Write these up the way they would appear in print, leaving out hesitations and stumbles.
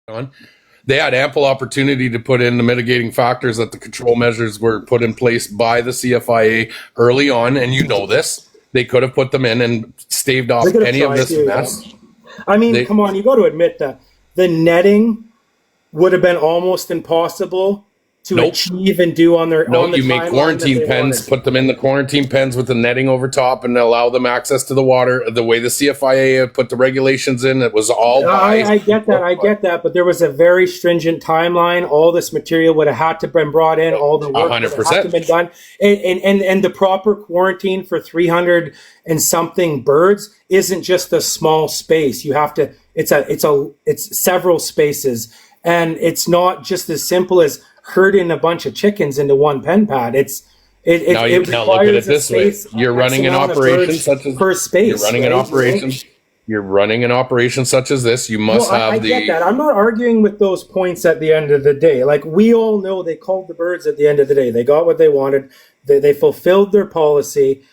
on. They had ample opportunity to put in the mitigating factors that the control measures were put in place by the CFIA early on, and you know this. They could have put them in and staved off any of this mess. I mean, come on, you got to admit that the netting would have been almost impossible to achieve and do on their own. No, you make quarantine pens, put them in the quarantine pens with the netting over top and allow them access to the water. The way the CFIA put the regulations in, it was all I get that, but there was a very stringent timeline. All this material would have had to been brought in, all the work would have had to been done. And the proper quarantine for 300 and something birds isn't just a small space. You have to, it's several spaces. And it's not just as simple as herding a bunch of chickens into one pen pad. Now look at it this way. You're running an operation such as per space. You're running an operation such as this. You must have I get that. I'm not arguing with those points at the end of the day. Like, we all know they called the birds at the end of the day. They got what they wanted. They fulfilled their policy.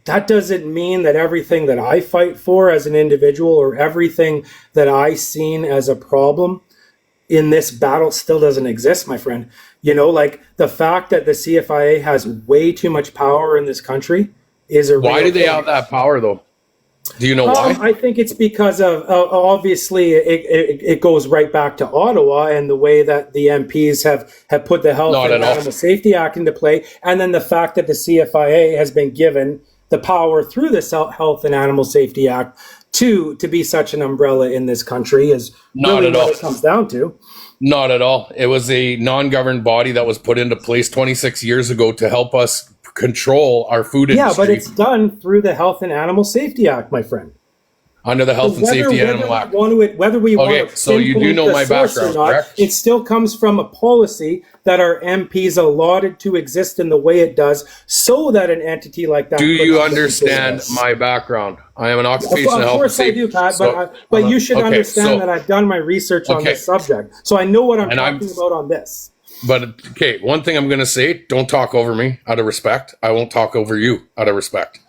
That doesn't mean that everything that I fight for as an individual or everything that I seen as a problem in this battle still doesn't exist, my friend. You know, like, the fact that the CFIA has way too much power in this country is a Why do they have that power, though? Do you know why? I think it's because of, obviously, it goes right back to Ottawa and the way that the MPs have put the Health and Animal Safety Act into play, and then the fact that the CFIA has been given the power through the Health and Animal Safety Act to be such an umbrella in this country is really what it comes down to. Not at all. It was a non-governed body that was put into place 26 years ago to help us control our food industry. Yeah, but it's done through the Health and Animal Safety Act, my friend. Under the Health and Safety Animal Act. Whether we want to, so you do know my background, correct? It still comes from a policy that our MPs allotted to exist in the way it does, so that an entity like that. Do you understand my background? I am an occupational health. Of course I do, Pat. But you should understand that I've done my research on this subject, so I know what I'm talking about on this. But okay, one thing I'm going to say: don't talk over me out of respect. I won't talk over you out of respect.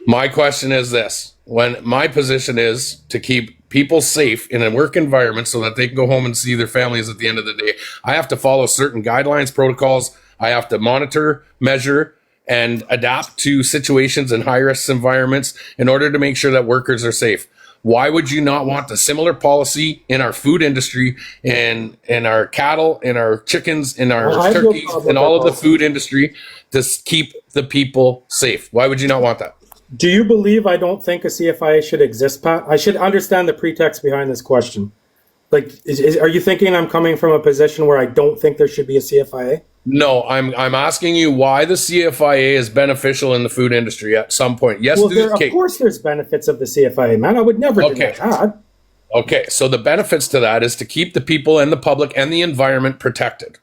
My question is this. When my position is to keep people safe in a work environment so that they can go home and see their families at the end of the day, I have to follow certain guidelines, protocols. I have to monitor, measure, and adapt to situations in high-risk environments in order to make sure that workers are safe. Why would you not want a similar policy in our food industry, in our cattle, in our chickens, in our turkeys, in all of the food industry to keep the people safe? Why would you not want that? Do you believe I don't think a CFIA should exist, Pat? I should understand the pretext behind this question. Like, are you thinking I'm coming from a position where I don't think there should be a CFIA? No, I'm asking you why the CFIA is beneficial in the food industry at some point. Yes, well, of course there's benefits of the CFIA, man. I would never deny that. Okay, so the benefits to that is to keep the people and the public and the environment protected.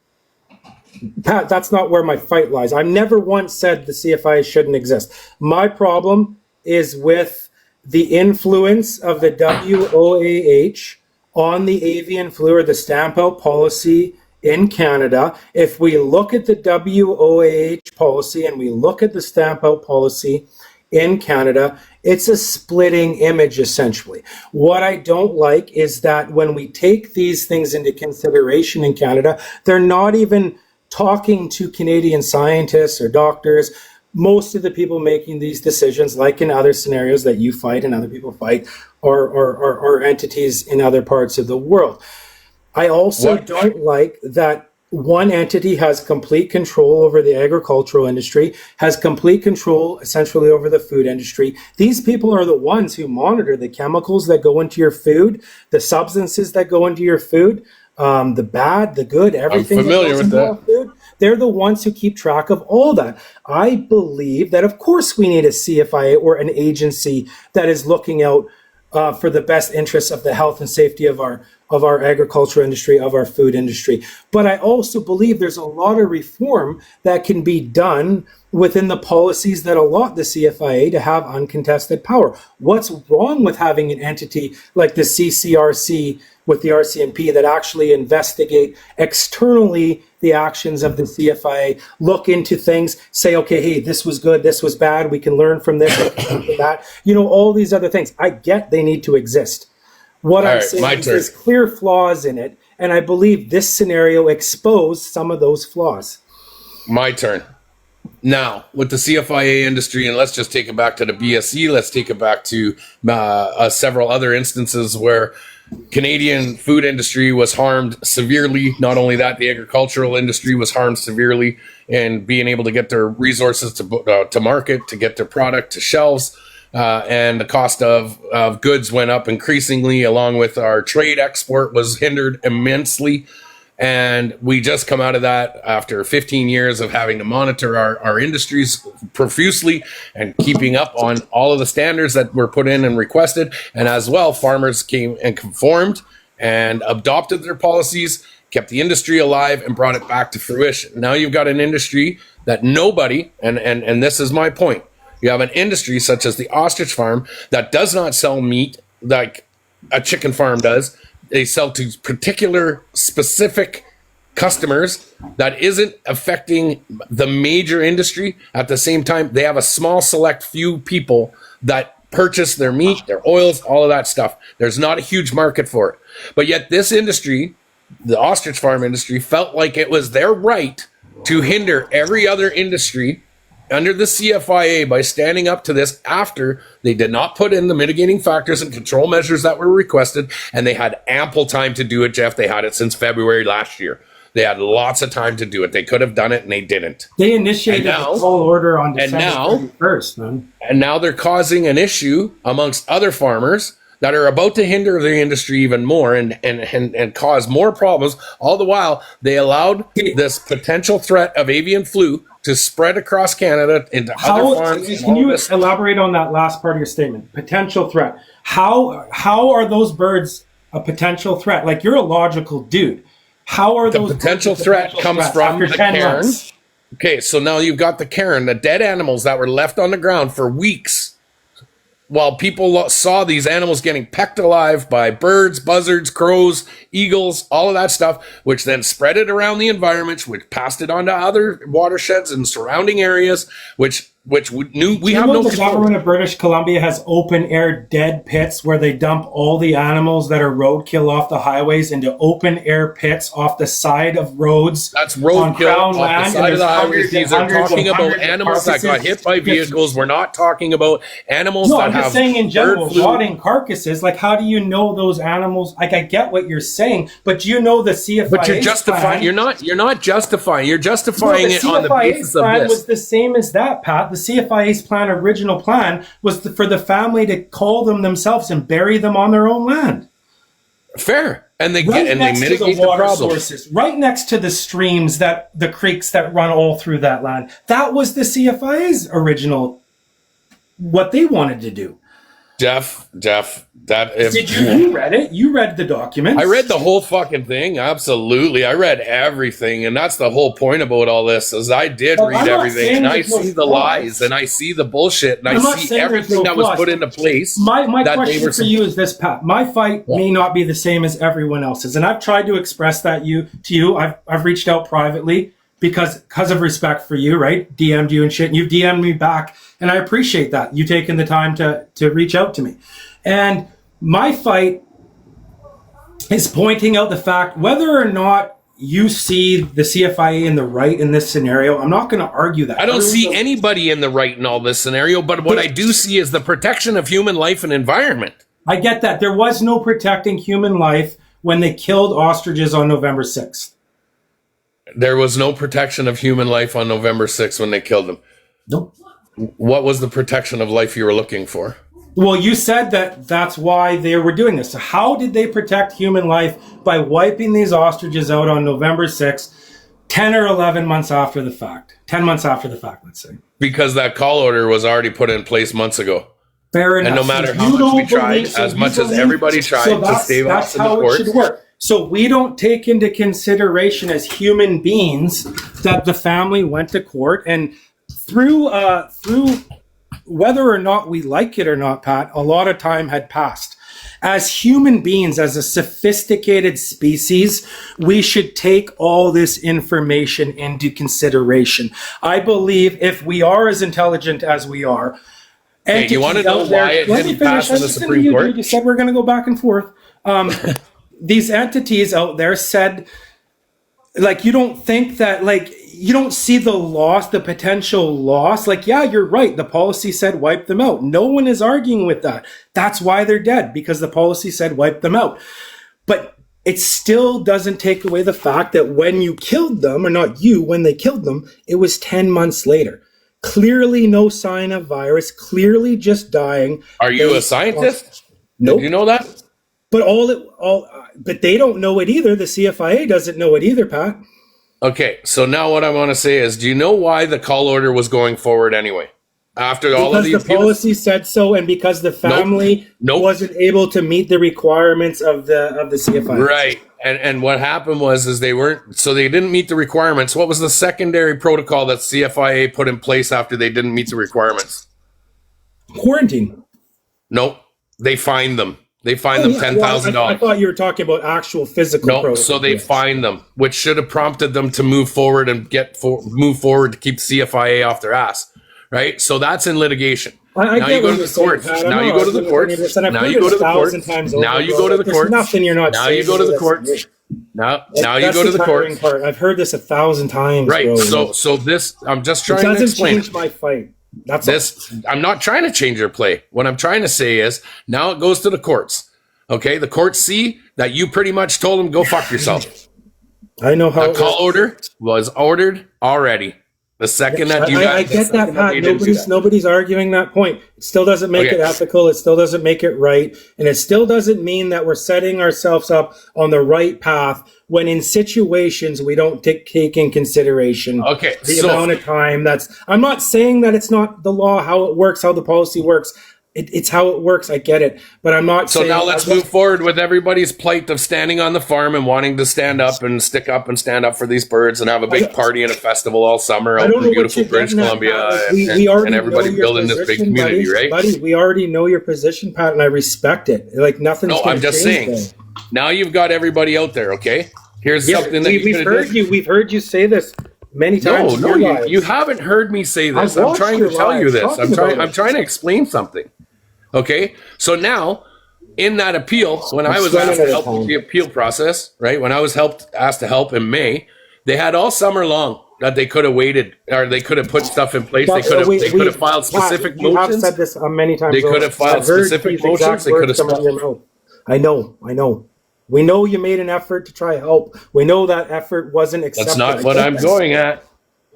Pat, that's not where my fight lies. I've never once said the CFIA shouldn't exist. My problem is with the influence of the WOAH on the avian flu or the stamp out policy in Canada. If we look at the WOAH policy and we look at the stamp out policy in Canada, it's a splitting image, essentially. What I don't like is that when we take these things into consideration in Canada, they're not even talking to Canadian scientists or doctors. Most of the people making these decisions, like in other scenarios that you fight and other people fight, are entities in other parts of the world. I also don't like that one entity has complete control over the agricultural industry, has complete control essentially over the food industry. These people are the ones who monitor the chemicals that go into your food, the substances that go into your food, the bad, the good, everything. I'm familiar with that. Food. They're the ones who keep track of all that. I believe that, of course, we need a CFIA or an agency that is looking out for the best interests of the health and safety of our agricultural industry, of our food industry. But I also believe there's a lot of reform that can be done within the policies that allot the CFIA to have uncontested power. What's wrong with having an entity like the CCRC with the RCMP that actually investigate externally the actions of the CFIA, look into things, say, okay, hey, this was good, this was bad, we can learn from this, we can learn from that. You know, all these other things. I get they need to exist. What All I'm right, saying my is turn. there's clear flaws in it, and I believe this scenario exposed some of those flaws. My turn. Now, with the CFIA industry, and let's just take it back to the BSE, let's take it back to several other instances where Canadian food industry was harmed severely. Not only that, the agricultural industry was harmed severely in being able to get their resources to market, to get their product to shelves. And the cost of goods went up increasingly, along with our trade export was hindered immensely. And we just come out of that after 15 years of having to monitor our industries profusely and keeping up on all of the standards that were put in and requested. And as well, farmers came and conformed and adopted their policies, kept the industry alive, and brought it back to fruition. Now you've got an industry that nobody, and this is my point, you have an industry such as the ostrich farm that does not sell meat like a chicken farm does. They sell to particular specific customers that isn't affecting the major industry. At the same time, they have a small select few people that purchase their meat, their oils, all of that stuff. There's not a huge market for it. But yet this industry, the ostrich farm industry, felt like it was their right to hinder every other industry under the CFIA by standing up to this after they did not put in the mitigating factors and control measures that were requested, and they had ample time to do it, Jeff. They had it since February last year. They had lots of time to do it. They could have done it, and they didn't. They initiated a tall order on December now, 31st, man. And now they're causing an issue amongst other farmers that are about to hinder the industry even more and cause more problems. All the while, they allowed this potential threat of avian flu to spread across Canada into other farms. Can you elaborate on that last part of your statement? Potential threat. How are those birds a potential threat? Like, you're a logical dude. How are those potential threat comes from the cairn? Okay, so now you've got the cairn, the dead animals that were left on the ground for weeks while people saw these animals getting pecked alive by birds, buzzards, crows, eagles, all of that stuff, which then spread it around the environment, which passed it on to other watersheds and surrounding areas, which we have no the control. government of British Columbia has open air dead pits where they dump all the animals that are roadkill off the highways into open air pits off the side of roads. That's roadkill off the side of the highways. These are talking about animals that got hit by vehicles. We're not talking about animals that have. No, I'm just saying in general, rotting carcasses. Like, how do you know those animals? Like, I get what you're saying, but you know the CFIA. But you're justifying. You're not justifying. You're justifying it on the basis of this. Was the same as that, Pat. The CFIA's plan, original plan, was for the family to call them themselves and bury them on their own land. Fair. And they they mitigate the problem. Sources, right next to the streams, the creeks that run all through that land. That was the CFIA's original, what they wanted to do. Jeff, Did you read it? You read the documents. I read the whole fucking thing. Absolutely. I read everything. And that's the whole point about all this is I did read everything. And I see the lies and I see the bullshit and I see everything that was put into place. My question for you is this, Pat. My fight may not be the same as everyone else's. And I've tried to express that to you. I've reached out privately because of respect for you, right? DM'd you and shit. And you've DM'd me back. And I appreciate that. You taking the time to reach out to me. And my fight is pointing out the fact, whether or not you see the CFIA in the right in this scenario, I'm not going to argue that. I don't see anybody in the right in all this scenario, but what I do see is the protection of human life and environment. I get that. There was no protecting human life when they killed ostriches on November 6th. There was no protection of human life on November 6th when they killed them. Nope. What was the protection of life you were looking for? Well, you said that's why they were doing this. So how did they protect human life by wiping these ostriches out on November 6th, 10 or 11 months after the fact? 10 months after the fact, let's say. Because that call order was already put in place months ago. Fair enough. And no matter how much we tried, as much as everybody tried to stave off in the courts. It should work. So we don't take into consideration as human beings that the family went to court and through whether or not we like it or not, Pat, a lot of time had passed. As human beings, as a sophisticated species, we should take all this information into consideration. I believe if we are as intelligent as we are, you want to know why it didn't pass in the Supreme Court? You said we're going to go back and forth. These entities out there said, like, you don't think that, like, you don't see the loss, the potential loss. Like, yeah, you're right. The policy said wipe them out. No one is arguing with that. That's why they're dead, because the policy said wipe them out. But it still doesn't take away the fact that when you killed them, or not you, when they killed them, it was 10 months later. Clearly no sign of virus, clearly just dying. Are you a scientist? Nope. Did you know that? But they don't know it either. The CFIA doesn't know it either, Pat. Okay, so now what I want to say is, do you know why the call order was going forward anyway? After all of these, because the policy said so, and because the family wasn't able to meet the requirements of the CFIA. Right, and what happened is they didn't meet the requirements. What was the secondary protocol that CFIA put in place after they didn't meet the requirements? Quarantine. Nope, they fined them. They fined them $10,000. I thought you were talking about actual physical. No, so they fined them, which should have prompted them to move forward and move forward to keep CFIA off their ass, right? So that's in litigation. Now you go to the courts. Now you go to the courts. Now you go to the courts. Now you go to the courts. Nothing you're not. Now you go to the courts. Now you go to the courts. I've heard this 1,000 times. Right. Bro. So this, I'm just trying to explain. It doesn't change my fight. That's this. I'm not trying to change your play. What I'm trying to say is now it goes to the courts. Okay, the courts see that you pretty much told them go fuck yourself. I know how. A call order was ordered already. The second that you I get that, Pat. Nobody's arguing that point. It still doesn't make it ethical. It still doesn't make it right. And it still doesn't mean that we're setting ourselves up on the right path when in situations we don't take in consideration the amount of time I'm not saying that it's not the law, how it works, how the policy works. It's how it works. I get it. But I'm not saying... So now let's move forward with everybody's plight of standing on the farm and wanting to stand up and stick up and stand up for these birds and have a big party and a festival all summer out in beautiful British Columbia and everybody building this big community, right? Buddy, we already know your position, Pat, and I respect it. Like, nothing's going to change. No, I'm just saying. Now you've got everybody out there, okay? Here's something that we've heard you say this many times. No, you haven't heard me say this. I'm trying to tell you this. I'm trying to explain something. Okay, so now in that appeal, when I was asked to help with the appeal process, right? When I was asked to help in May, they had all summer long that they could have waited, or they could have put stuff in place. They could have filed specific motions. You have said this many times. They could have filed specific motions. They could have. I know. We know you made an effort to try help. We know that effort wasn't accepted. That's not what I'm going at.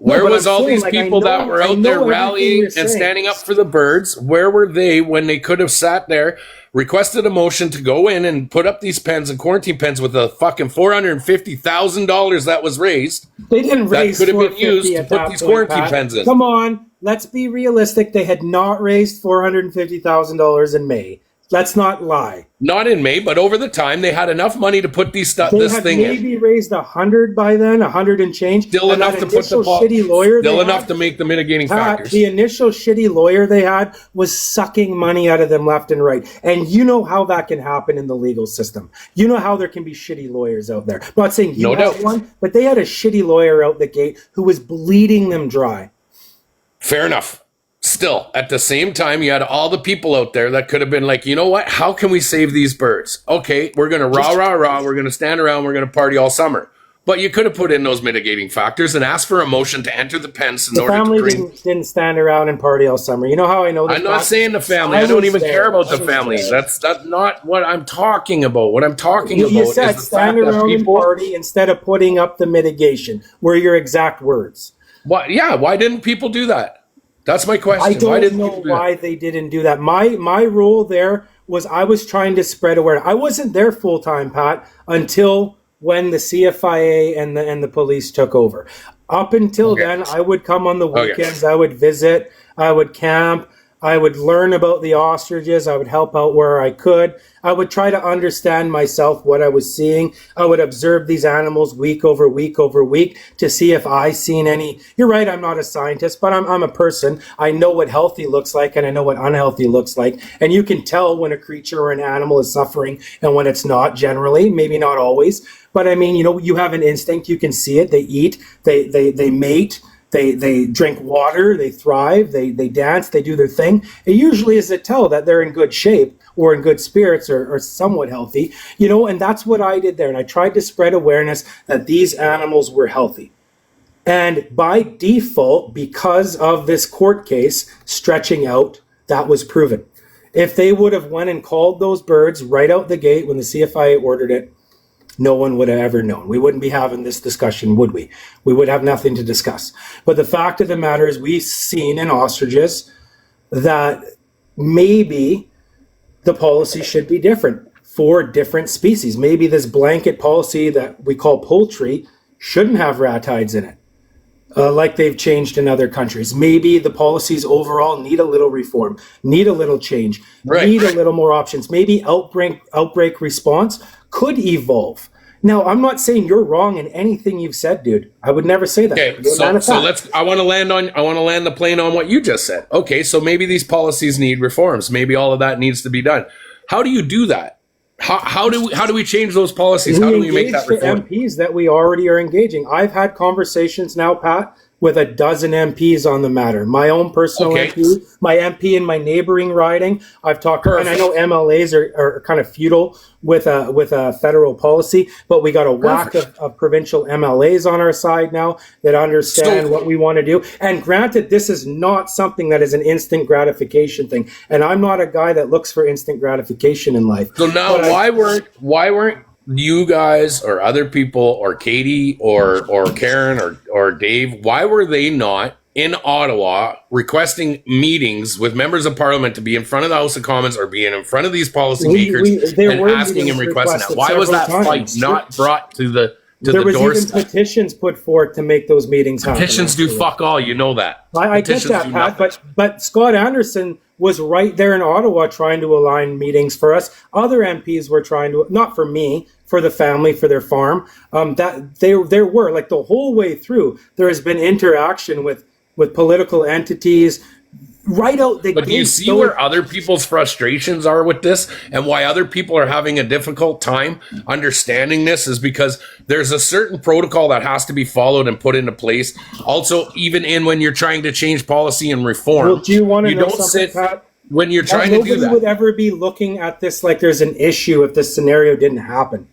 Where was all these people that were out there rallying and standing up for the birds? Where were they when they could have sat there, requested a motion to go in and put up these pens and quarantine pens with the fucking $450,000 that was raised? They didn't raise that could have been used to put these quarantine pens in. Come on, let's be realistic. They had not raised $450,000 in May. Let's not lie. Not in May, but over the time, they had enough money to put this thing in. They had maybe raised 100 by then, 100 and change. Still enough to put the shitty lawyer. Still enough to make the mitigating factors. The initial shitty lawyer they had was sucking money out of them left and right. And you know how that can happen in the legal system. You know how there can be shitty lawyers out there. I'm not saying you had one, but they had a shitty lawyer out the gate who was bleeding them dry. Fair enough. Still, at the same time, you had all the people out there that could have been like, you know what? How can we save these birds? Okay, we're going to rah. We're going to stand around. We're going to party all summer. But you could have put in those mitigating factors and asked for a motion to enter the pens in order to bring... The family didn't stand around and party all summer. You know how I know this? I'm not saying the family. I don't even care about the family. That's not what I'm talking about. What I'm talking about is the fact that people... You said stand around and party instead of putting up the mitigation, were your exact words. Why didn't people do that? That's my question. I don't know why they didn't do that. My role there was I was trying to spread awareness. I wasn't there full time, Pat, until when the CFIA and the police took over. Up until then, I would come on the weekends. I would visit. I would camp. I would learn about the ostriches. I would help out where I could. I would try to understand myself what I was seeing. I would observe these animals week over week over week to see if I seen any. You're right, I'm not a scientist, but I'm a person. I know what healthy looks like and I know what unhealthy looks like. And you can tell when a creature or an animal is suffering and when it's not generally, maybe not always. But I mean, you know, you have an instinct. You can see it. They eat. They mate. They drink water, they thrive, they dance, they do their thing. It usually is a tell that they're in good shape or in good spirits or somewhat healthy, and that's what I did there. And I tried to spread awareness that these animals were healthy. And by default, because of this court case stretching out, that was proven. If they would have went and called those birds right out the gate when the CFIA ordered it, no one would have ever known. We wouldn't be having this discussion, would we? We would have nothing to discuss. But the fact of the matter is we've seen in ostriches that maybe the policy should be different for different species. Maybe this blanket policy that we call poultry shouldn't have rat hides in it, like they've changed in other countries. Maybe the policies overall need a little reform, need a little change, need a little more options. Maybe outbreak response could evolve. Now, I'm not saying you're wrong in anything you've said, dude. I would never say that. Okay, so I want to land the plane on what you just said. Okay, so maybe these policies need reforms. Maybe all of that needs to be done. How do you do that? How do we change those policies? How do we make that reform? The MPs that we already are engaging. I've had conversations now, Pat, with a dozen MPs on the matter. My own personal MP, my MP in my neighboring riding. I've talked, and I know MLAs are kind of feudal with a federal policy, but we got a whack of provincial MLAs on our side now that understand what we want to do. And granted, this is not something that is an instant gratification thing. And I'm not a guy that looks for instant gratification in life. So now, why weren't you guys or other people or Katie or Karen or Dave, why were they not in Ottawa requesting meetings with members of parliament to be in front of the House of Commons or being in front of these policymakers and asking and requesting that? Why was that fight not brought to the there was even petitions put forth to make those meetings happen. Petitions do fuck all, you know that. I get that, Pat, but Scott Anderson was right there in Ottawa trying to align meetings for us. Other MPs were trying to, not for me, for the family, for their farm. That there were, like, the whole way through, there has been interaction with political entities right out the gate. But do you see where other people's frustrations are with this and why other people are having a difficult time understanding this is because there's a certain protocol that has to be followed and put into place. Also, even when you're trying to change policy and reform, well, do you want to know something, Pat? When you're trying to do that. Nobody would ever be looking at this like there's an issue if this scenario didn't happen.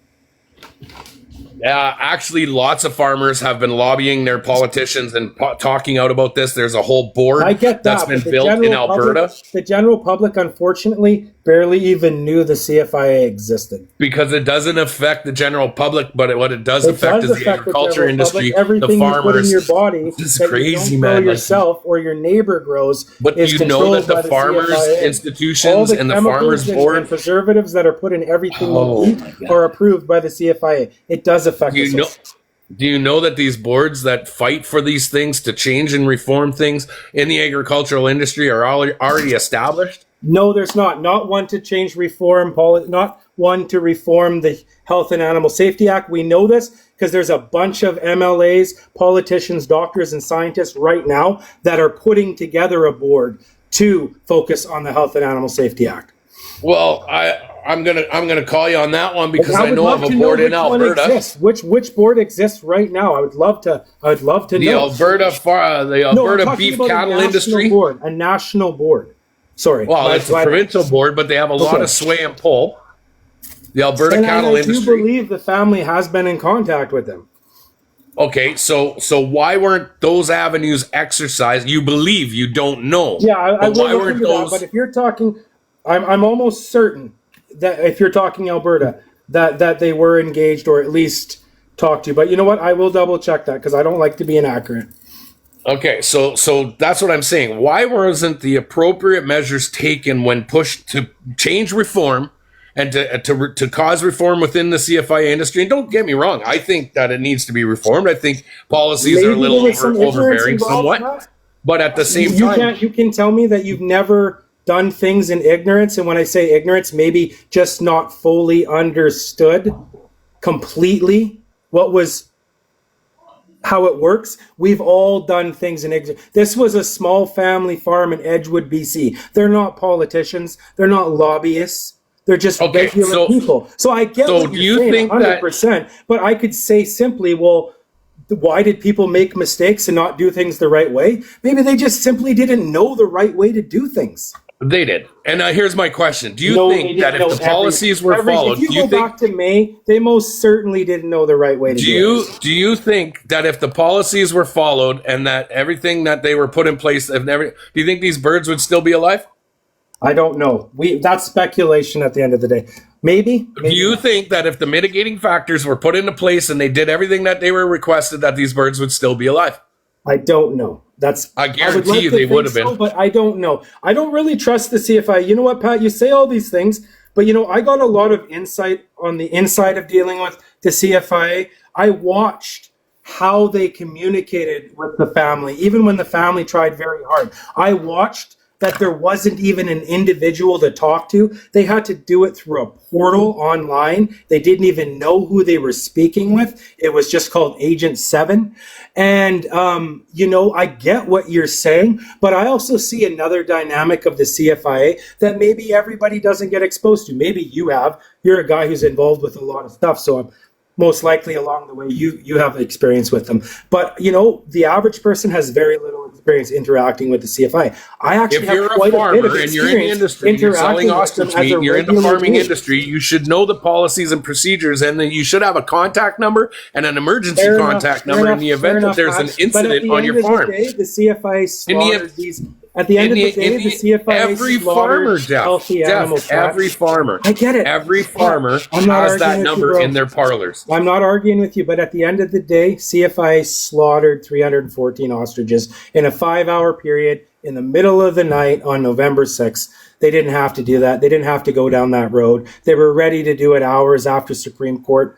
Actually, lots of farmers have been lobbying their politicians and talking out about this. There's a whole board that's been built in Alberta. The general public, unfortunately, barely even knew the CFIA existed. Because it doesn't affect the general public, but what it does affect is the agriculture industry, everything the farmers. You put in your body this is crazy, you don't grow yourself or your neighbor grows. But you know that the farmers' institutions and the farmers' board and preservatives that are put in everything we eat are approved by the CFIA. It does affect us. Do you know that these boards that fight for these things to change and reform things in the agricultural industry are already established? No, there's not. Not one to change not one to reform the Health and Animal Safety Act. We know this because there's a bunch of MLAs, politicians, doctors, and scientists right now that are putting together a board to focus on the Health and Animal Safety Act. Well, I'm gonna call you on that one because I know of a board in Alberta. Which board exists right now? I would love to know. The Alberta beef cattle industry board, a national board. Sorry. Well, it's a provincial board, but they have a lot of sway and pull. The Alberta cattle industry. I do believe the family has been in contact with them. Okay, so why weren't those avenues exercised? You believe, you don't know. Yeah, I will look into that. But if you're talking, I'm almost certain that if you're talking Alberta, that they were engaged or at least talked to. But you know what? I will double check that because I don't like to be inaccurate. Okay, so that's what I'm saying. Why wasn't the appropriate measures taken when pushed to change reform and to cause reform within the CFIA industry? And don't get me wrong, I think that it needs to be reformed. I think policies are a little overbearing somewhat. But at the same time... You can tell me that you've never done things in ignorance. And when I say ignorance, maybe just not fully understood completely how it works. We've all done things in ignorance. This was a small family farm in Edgewood, BC. They're not politicians. They're not lobbyists. They're just regular people. So I get what you're saying, 100%. But I could say simply, well, why did people make mistakes and not do things the right way? Maybe they just simply didn't know the right way to do things. They did. And here's my question. Do you No, they think didn't that if know the policies were followed, if you go back to May, they most certainly didn't know the right way to do it. Do you think that if the policies were followed and that everything that they were put in place, do you think these birds would still be alive? I don't know. That's speculation at the end of the day. Maybe. Do you think that if the mitigating factors were put into place and they did everything that they were requested, that these birds would still be alive? I don't know. I guarantee you they would have been. But I don't know. I don't really trust the CFI. You know what, Pat? You say all these things, but I got a lot of insight on the inside of dealing with the CFIA. I watched how they communicated with the family, even when the family tried very hard. I watched that there wasn't even an individual to talk to. They had to do it through a portal online. They didn't even know who they were speaking with. It was just called Agent 7. And, I get what you're saying, but I also see another dynamic of the CFIA that maybe everybody doesn't get exposed to. Maybe you have. You're a guy who's involved with a lot of stuff, so I'm most likely along the way you have experience with them. But, the average person has very little experience interacting with the CFI. I actually have quite a bit of experience. If you're a farmer and you're in the industry, you're selling ostrich meat, you're in the farming industry, you should know the policies and procedures, and then you should have a contact number and an emergency contact number in the event that there's an incident on your farm. The CFI slaughtered these. At the end of the day, the CFI every farmer, healthy animals. Every farmer. I get it. Every farmer has that number in their parlors. I'm not arguing with you, but at the end of the day, CFI slaughtered 314 ostriches in a 5-hour period in the middle of the night on November 6th. They didn't have to do that. They didn't have to go down that road. They were ready to do it hours after Supreme Court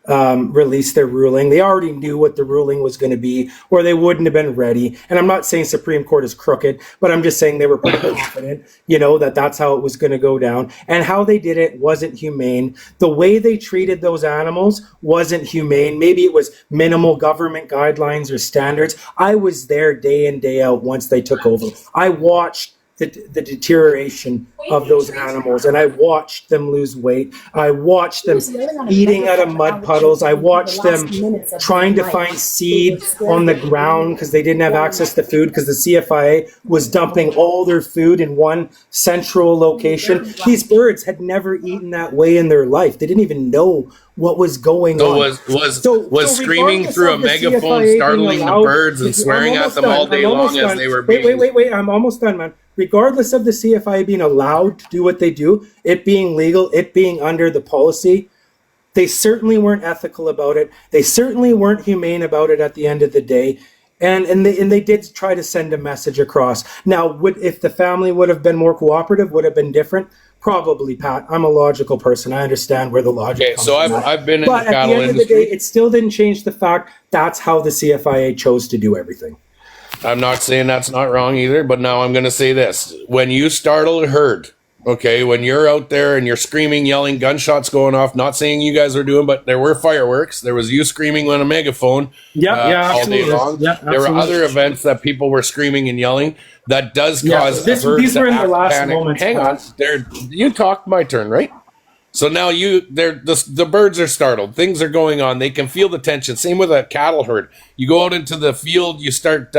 released their ruling. They already knew what the ruling was going to be, or they wouldn't have been ready. And I'm not saying Supreme Court is crooked, but I'm just saying they were pretty confident, that that's how it was going to go down. And how they did it wasn't humane. The way they treated those animals wasn't humane. Maybe it was minimal government guidelines or standards. I was there day in, day out once they took over. I watched the deterioration of those animals, and I watched them lose weight. I watched them eating out of mud puddles. I watched them trying to find seed on the ground because they didn't have access to food because the CFIA was dumping all their food in one central location. These birds had never eaten that way in their life. They didn't even know what was going on. Was screaming through a megaphone, startling the birds and swearing at them all day long as they were being... Wait, I'm almost done, man. Regardless of the CFI being allowed to do what they do, it being legal, it being under the policy, they certainly weren't ethical about it. They certainly weren't humane about it at the end of the day. And they did try to send a message across. Now, if the family would have been more cooperative, would have been different? Probably, Pat. I'm a logical person. I understand where the logic comes from. I've been in the cattle industry. But at the end of the day, it still didn't change the fact that's how the CFIA chose to do everything. I'm not saying that's not wrong either, but now I'm going to say this. When you startle a herd, okay, when you're out there and you're screaming, yelling, gunshots going off, not saying you guys are doing, but there were fireworks. There was you screaming on a megaphone all day long. Yeah, there were other events that people were screaming and yelling. That does cause these were in the last panic. Moments. Hang on. You talked, my turn, right? So now the birds are startled. Things are going on. They can feel the tension. Same with a cattle herd. You go out into the field. You start,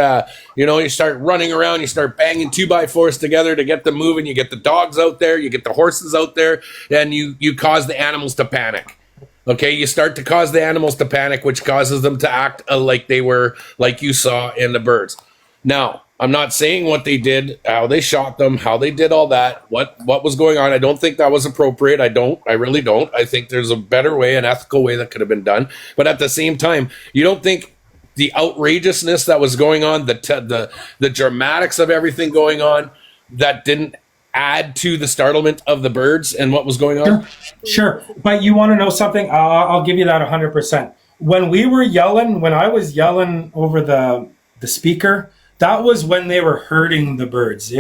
you start running around. You start banging 2x4s together to get them moving. You get the dogs out there. You get the horses out there, and you cause the animals to panic. Okay, you start to cause the animals to panic, which causes them to act like they were, like you saw in the birds. Now, I'm not saying what they did, how they shot them, how they did all that, what was going on. I don't think that was appropriate. I really don't. I think there's a better way, an ethical way that could have been done. But at the same time, you don't think the outrageousness that was going on, the dramatics of everything going on, that didn't add to the startlement of the birds and what was going on? Sure. But you want to know something? I'll give you that 100%. When I was yelling over the speaker, that was when they were herding the birds.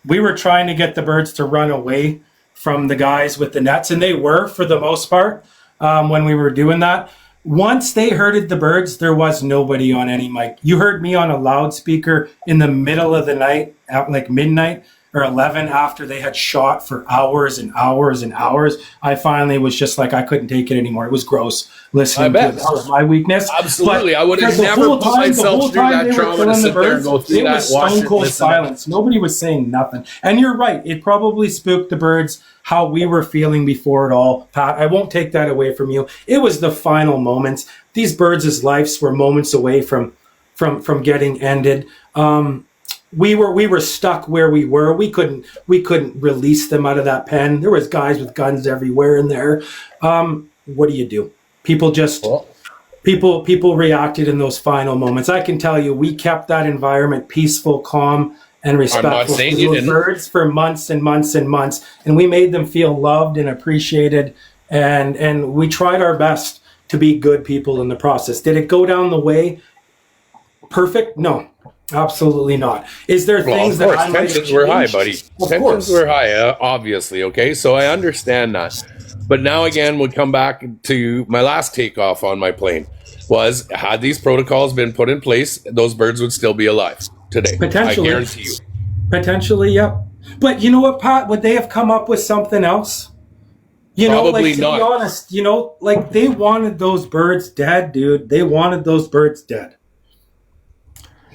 We were trying to get the birds to run away from the guys with the nets, and they were, for the most part, when we were doing that. Once they herded the birds, there was nobody on any mic. You heard me on a loudspeaker in the middle of the night, at like midnight, or 11 after they had shot for hours and hours and hours. I finally was just like, I couldn't take it anymore. It was gross listening to it. That was my weakness. Absolutely. I would have never put myself through that trauma to sit there and go through that. It was stone cold silence. Nobody was saying nothing. And you're right. It probably spooked the birds how we were feeling before it all. Pat, I won't take that away from you. It was the final moments. These birds' lives were moments away from getting ended. We were stuck where we were. We couldn't release them out of that pen. There was guys with guns everywhere in there. What do? People people reacted in those final moments. I can tell you, we kept that environment peaceful, calm, and respectful to those birds for months and months and months, and we made them feel loved and appreciated, and we tried our best to be good people in the process. Did it go down the way perfect? No. Absolutely not. Is there things that I might have tensions were high, buddy? Tensions were high, obviously. Okay, so I understand that. But now again, we'll come back to my last takeoff on my plane. Was had these protocols been put in place, those birds would still be alive today. Potentially, I guarantee you. Potentially, yep. But you know what, Pat? Would they have come up with something else? Probably to not. be honest, they wanted those birds dead, dude. They wanted those birds dead.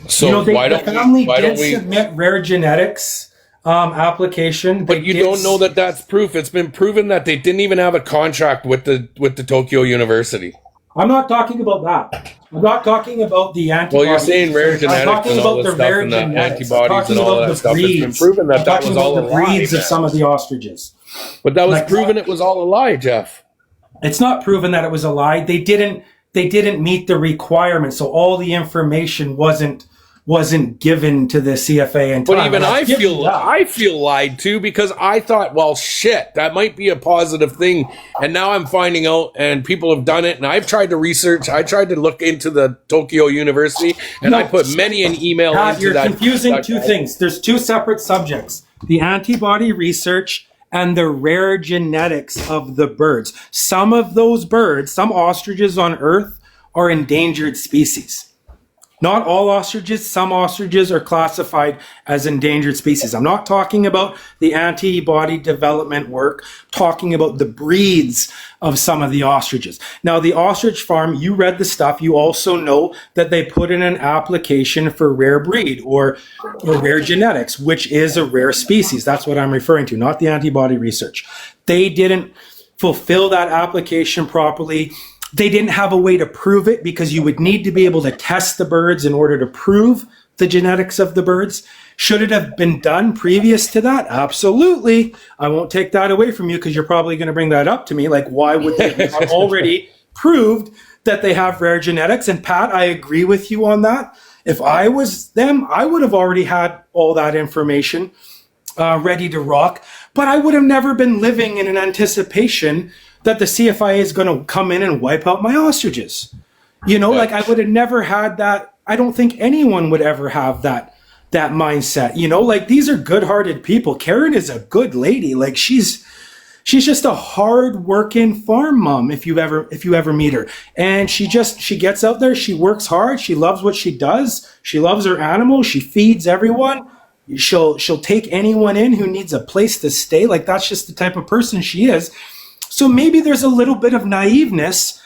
So the family did submit rare genetics application. But you don't know that that's proof. It's been proven that they didn't even have a contract with the Tokyo University. I'm not talking about that. I'm not talking about the antibodies. Well, you're saying rare genetics and all this stuff and the antibodies and all that stuff. It's been proven that that was all a lie. The breeds of some of the ostriches. But that was proven it was all a lie, Jeff. It's not proven that it was a lie. They didn't meet the requirements, so all the information wasn't given to the CFA in time. But even I feel lied to, because I thought, well, shit, that might be a positive thing. And now I'm finding out, and people have done it, and I've tried to research. I tried to look into the Tokyo University, and I put many an email into that. You're confusing two things. There's two separate subjects: the antibody research and the rare genetics of the birds. Some of those birds, some ostriches on Earth, are endangered species. Not all ostriches. Some ostriches are classified as endangered species. I'm not talking about the antibody development work, I'm talking about the breeds of some of the ostriches. Now, the ostrich farm, you read the stuff. You also know that they put in an application for rare breed or rare genetics, which is a rare species. That's what I'm referring to, not the antibody research. They didn't fulfill that application properly. They didn't have a way to prove it, because you would need to be able to test the birds in order to prove the genetics of the birds. Should it have been done previous to that? Absolutely. I won't take that away from you, because you're probably going to bring that up to me. Like, why would they have already proved that they have rare genetics? And Pat, I agree with you on that. If I was them, I would have already had all that information ready to rock, but I would have never been living in an anticipation that the CFIA is going to come in and wipe out my ostriches. I would have never had that. I don't think anyone would ever have that mindset. These are good-hearted people. Karen is a good lady. She's just a hard-working farm mom, if you ever meet her. And she gets out there, she works hard, she loves what she does, she loves her animals, she feeds everyone. She'll take anyone in who needs a place to stay. That's just the type of person she is. So maybe there's a little bit of naiveness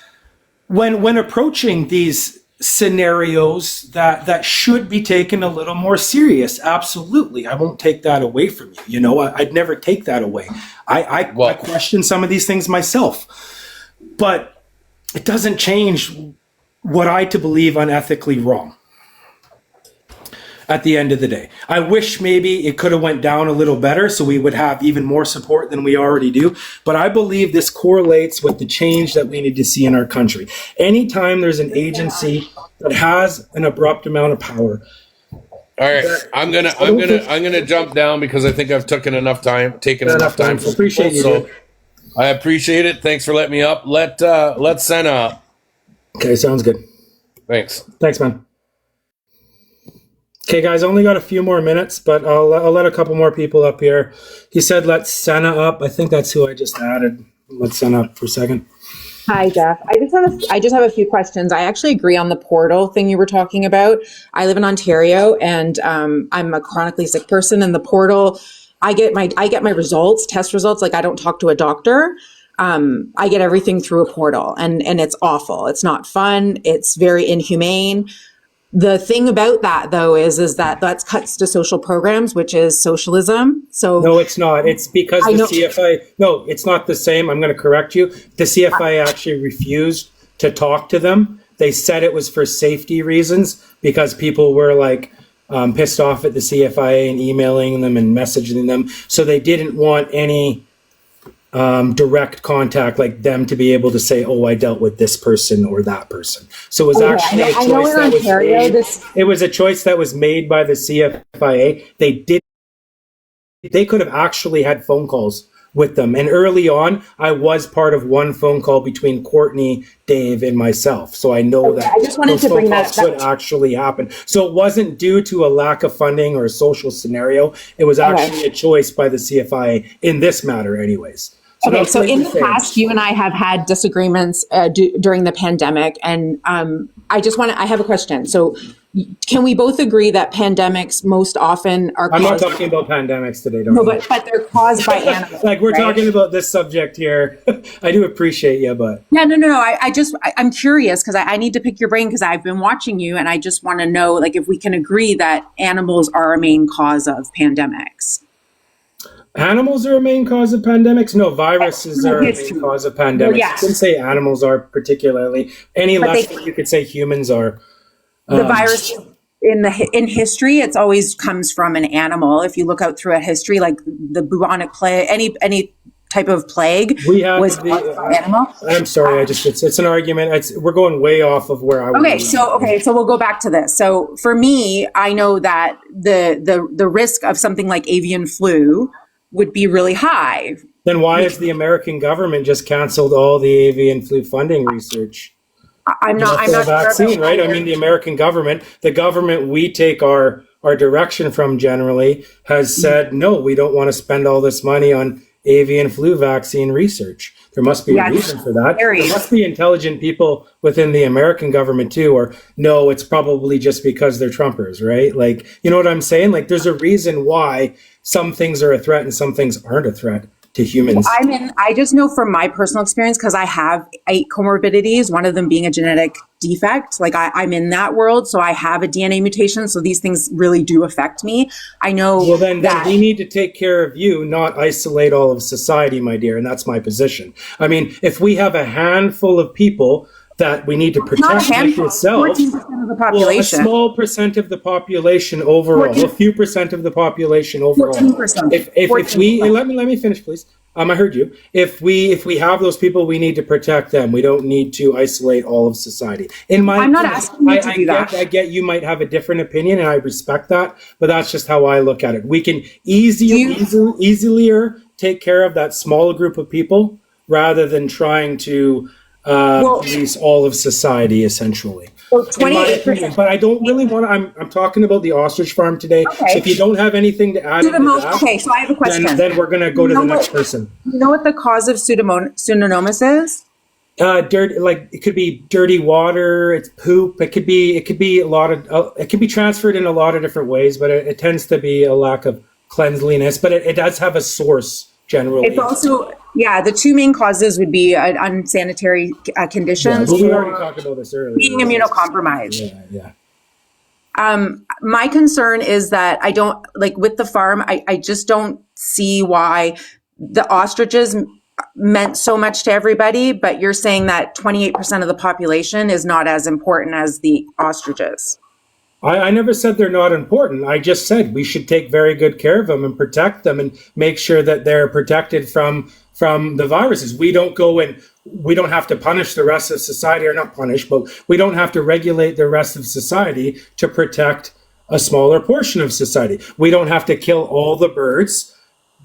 when approaching these scenarios that should be taken a little more serious. Absolutely. I won't take that away from you. I'd never take that away. I question some of these things myself, but it doesn't change what I to believe unethically wrong. At the end of the day, I wish maybe it could have went down a little better, so we would have even more support than we already do. But I believe this correlates with the change that we need to see in our country. Anytime there's an agency that has an abrupt amount of power. All right, I'm gonna jump down, because I think I've taken enough time. Appreciate you. So I appreciate it. Thanks for letting me up. Let Senna up. Okay, sounds good. Thanks, man. Okay, guys, I only got a few more minutes, but I'll let a couple more people up here. He said, let Senna up. I think that's who I just added. Let Senna up for a second. Hi, Jeff. I just have a few questions. I actually agree on the portal thing you were talking about. I live in Ontario, and I'm a chronically sick person. And the portal, I get my results, test results. Like I don't talk to a doctor. I get everything through a portal, and it's awful. It's not fun. It's very inhumane. The thing about that, though, is that cuts to social programs, which is socialism. So No, it's not. It's because the CFI, no, it's not the same. I'm going to correct you. The CFI actually refused to talk to them. They said it was for safety reasons because people were like pissed off at the CFIA and emailing them and messaging them. So they didn't want any direct contact, like them to be able to say, "Oh, I dealt with this person or that person." So it was actually a choice that was made. It was a choice that was made by the CFIA. They could have actually had phone calls with them. And early on, I was part of one phone call between Courtney, Dave, and myself. So I know that I just wanted to bring that could actually happen. So it wasn't due to a lack of funding or a social scenario. It was actually a choice by the CFIA in this matter anyways. So in the past, you and I have had disagreements during the pandemic, and I have a question. So can we both agree that pandemics most often are I'm not talking about pandemics today, don't No, but they're caused by animals. Like we're talking about this subject here. I do appreciate you, but No. I'm curious because I need to pick your brain because I've been watching you, and I just want to know, like, if we can agree that animals are a main cause of pandemics. Animals are a main cause of pandemics? No, viruses are a main cause of pandemics. Well, yes. You can say animals are particularly. Any less than you could say humans are. The virus in history, it's always comes from an animal. If you look out throughout history, like the bubonic plague, any type of plague was animal. I'm sorry, it's an argument. We're going way off of where I was. So we'll go back to this. So for me, I know that the risk of something like avian flu would be really high. Then why has the American government just canceled all the avian flu funding research? I'm not vaccine, right? I mean, the American government, the government we take our direction from generally has said, no, we don't want to spend all this money on avian flu vaccine research. There must be a reason for that. There must be intelligent people within the American government too, or no, it's probably just because they're Trumpers, right? Like, you know what I'm saying? Like, there's a reason why some things are a threat and some things aren't a threat to humans. I just know from my personal experience, because I have 8 comorbidities, one of them being a genetic defect. Like I'm in that world, so I have a DNA mutation. So these things really do affect me. I know. Well, then we need to take care of you, not isolate all of society, my dear. And that's my position. I mean, if we have a handful of people that we need to protect, like yourself, 14% of the population. Well, a small percent of the population overall, 14, a few percent of the population overall. 14%. If we let me finish, please. I heard you. If we have those people, we need to protect them. We don't need to isolate all of society. I'm not asking you to do that. I get you might have a different opinion, and I respect that. But that's just how I look at it. We can easier take care of that smaller group of people rather than trying to police all of society, essentially. Well, 28%. But I don't really want to. I'm talking about the ostrich farm today. Okay. So if you don't have anything to add, okay. So I have a question. Then we're going to go to the next person. You know what the cause of pseudomonas is? Dirt, like it could be dirty water. It's poop. It could be a lot of. It can be transferred in a lot of different ways, but it tends to be a lack of cleanliness. But it does have a source generally. It's also. Yeah, the 2 main causes would be unsanitary conditions. Yeah, we already talked about this earlier. Being immunocompromised. Yeah. My concern is that I don't, like with the farm, I just don't see why the ostriches meant so much to everybody, but you're saying that 28% of the population is not as important as the ostriches. I never said they're not important. I just said we should take very good care of them and protect them and make sure that they're protected from the viruses. We don't have to punish the rest of society, or not punish, but we don't have to regulate the rest of society to protect a smaller portion of society. We don't have to kill all the birds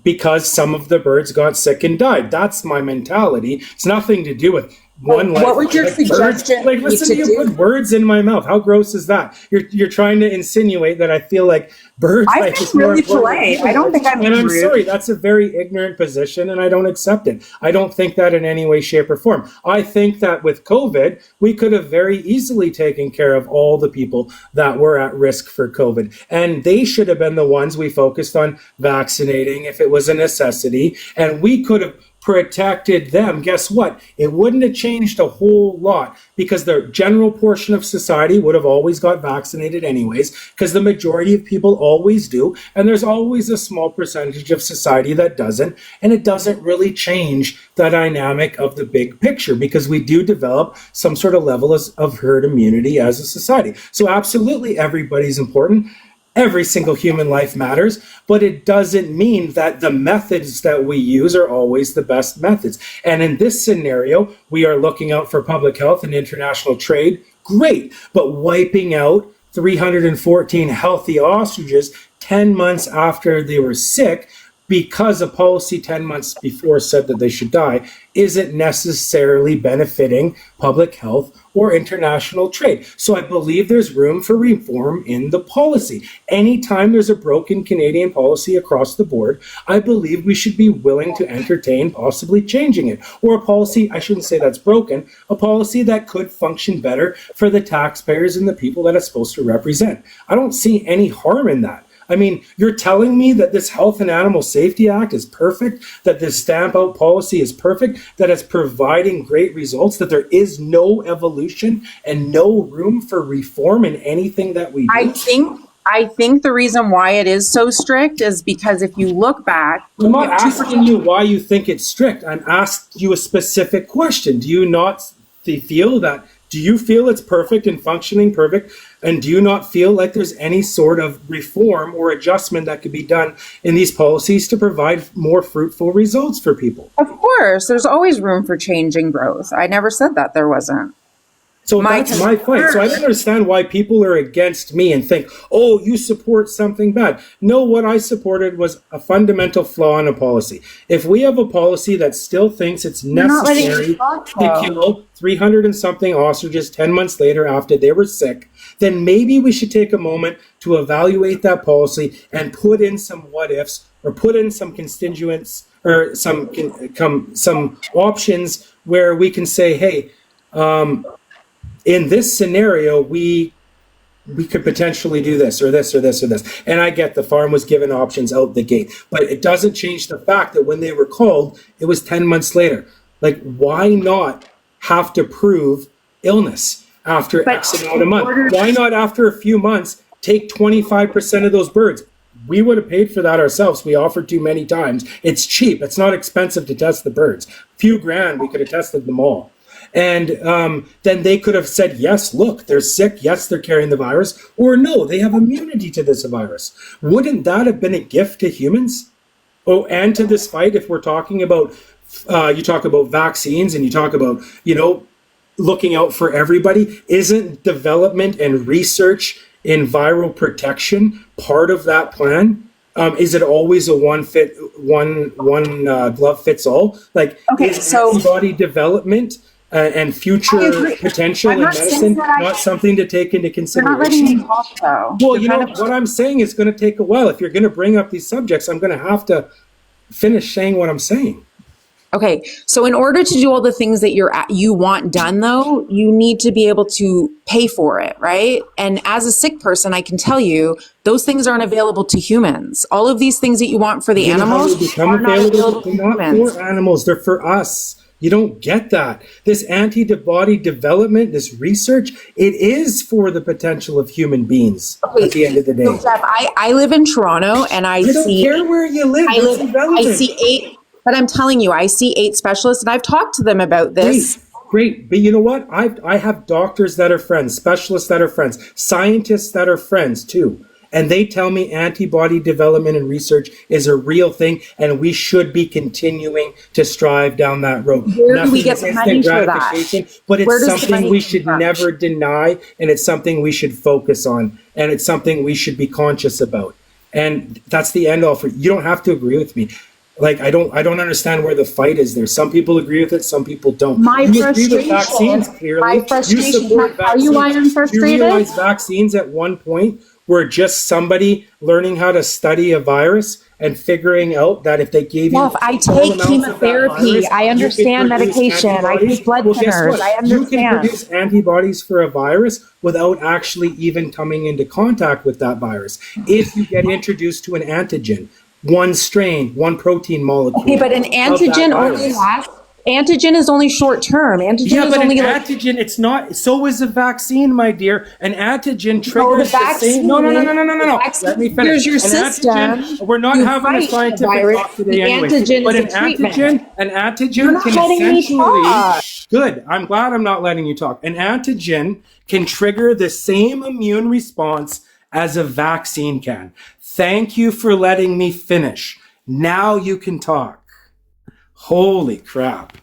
because some of the birds got sick and died. That's my mentality. It's nothing to do with one life. What would your Like suggestion Like, be listen to to you do? put words in my mouth. How gross is that? You're trying to insinuate that I feel like birds I've life been is more really important than polite. human I don't life. think I'm And I'm rude. sorry, that's a very ignorant position, and I don't accept it. I don't think that in any way, shape, or form. I think that with COVID, we could have very easily taken care of all the people that were at risk for COVID, and they should have been the ones we focused on vaccinating if it was a necessity, and we could have protected them. Guess what? It wouldn't have changed a whole lot because the general portion of society would have always got vaccinated anyways, because the majority of people always do, and there's always a small percentage of society that doesn't, and it doesn't really change the dynamic of the big picture because we do develop some sort of level of herd immunity as a society. So absolutely everybody's important. Every single human life matters, but it doesn't mean that the methods that we use are always the best methods. And in this scenario, we are looking out for public health and international trade. Great. But wiping out 314 healthy ostriches 10 months after they were sick because a policy 10 months before said that they should die isn't necessarily benefiting public health or international trade. So I believe there's room for reform in the policy. Anytime there's a broken Canadian policy across the board, I believe we should be willing to entertain possibly changing it. Or a policy, I shouldn't say that's broken, a policy that could function better for the taxpayers and the people that it's supposed to represent. I don't see any harm in that. I mean, you're telling me that this Health and Animal Safety Act is perfect, that this stamp out policy is perfect, that it's providing great results, that there is no evolution and no room for reform in anything that we do? I think the reason why it is so strict is because if you look back, I'm not asking you why you think it's strict. I'm asking you a specific question. Do you not feel that? Do you feel it's perfect and functioning perfect? And do you not feel like there's any sort of reform or adjustment that could be done in these policies to provide more fruitful results for people? of course, there's always room for change and growth. I never said that there wasn't. So that's my point. So I don't understand why people are against me and think, oh, you support something bad. No, what I supported was a fundamental flaw in a policy. If we have a policy that still thinks it's necessary to kill 300 and something ostriches 10 months later after they were sick, then maybe we should take a moment to evaluate that policy and put in some what ifs or put in some constituents or some options where we can say, hey, in this scenario, we could potentially do this or this or this or this. And I get the farm was given options out the gate, but it doesn't change the fact that when they were called, it was 10 months later. Like, why not have to prove illness after X amount of months? Why not after a few months take 25% of those birds? We would have paid for that ourselves. We offered too many times. It's cheap. It's not expensive to test the birds. A few grand, we could have tested them all. And then they could have said, yes, look, they're sick. Yes, they're carrying the virus. Or no, they have immunity to this virus. Wouldn't that have been a gift to humans? Oh, and to this fight, if we're talking about, you talk about vaccines and you talk about, looking out for everybody. Isn't development and research in viral protection part of that plan? Is it always a one glove fits all? Like, is antibody development and future potential in medicine not something to take into consideration? You're not letting me talk, though. Well, what I'm saying is going to take a while. If you're going to bring up these subjects, I'm going to have to finish saying what I'm saying. Okay, so in order to do all the things that you want done, though, you need to be able to pay for it, right? And as a sick person, I can tell you those things aren't available to humans. All of these things that you want for the animals are not available to humans. They're not for animals; they're for us. You don't get that. This antibody development, this research, it is for the potential of human beings at the end of the day. So, Jeff, I live in Toronto, and I don't care where you live. I see 8. But I'm telling you, I see 8 specialists, and I've talked to them about this. Great. But you know what? I have doctors that are friends, specialists that are friends, scientists that are friends too. And they tell me antibody development and research is a real thing, and we should be continuing to strive down that road. Where do we get the money for that? But it's something we should never deny, and it's something we should focus on, and it's something we should be conscious about. And that's the end all for you. You don't have to agree with me. Like, I don't understand where the fight is there. Some people agree with it, some people don't. My You agree with frustration- vaccines, clearly. my frustration- You support Are you why I'm vaccines. frustrated? You realize vaccines at one point were just somebody learning how to study a virus and figuring out that if they gave you Well, if I small take amounts of that chemotherapy, virus, I you could understand produce medication, I antibodies. take blood Well, guess thinners, what? I You can understand. produce antibodies for a virus without actually even coming into contact with that virus. If you get introduced to an antigen, one strain, one protein molecule. Okay, but an of that antigen only virus. lasts. Antigen is only short term. Antigen Yeah, is but an only like. antigen, it's not, so is a vaccine, my dear. An antigen triggers the same. vaccine- No. the vaccine Let me triggers finish. your An system antigen, we're not to having a fight the scientific virus. talk today The anyway. antigen But is an a treatment. antigen You're not can letting me essentially. talk. Good. I'm glad I'm not letting you talk. An antigen can trigger the same immune response as a vaccine can. Thank you for letting me finish. Now you can talk. Holy crap.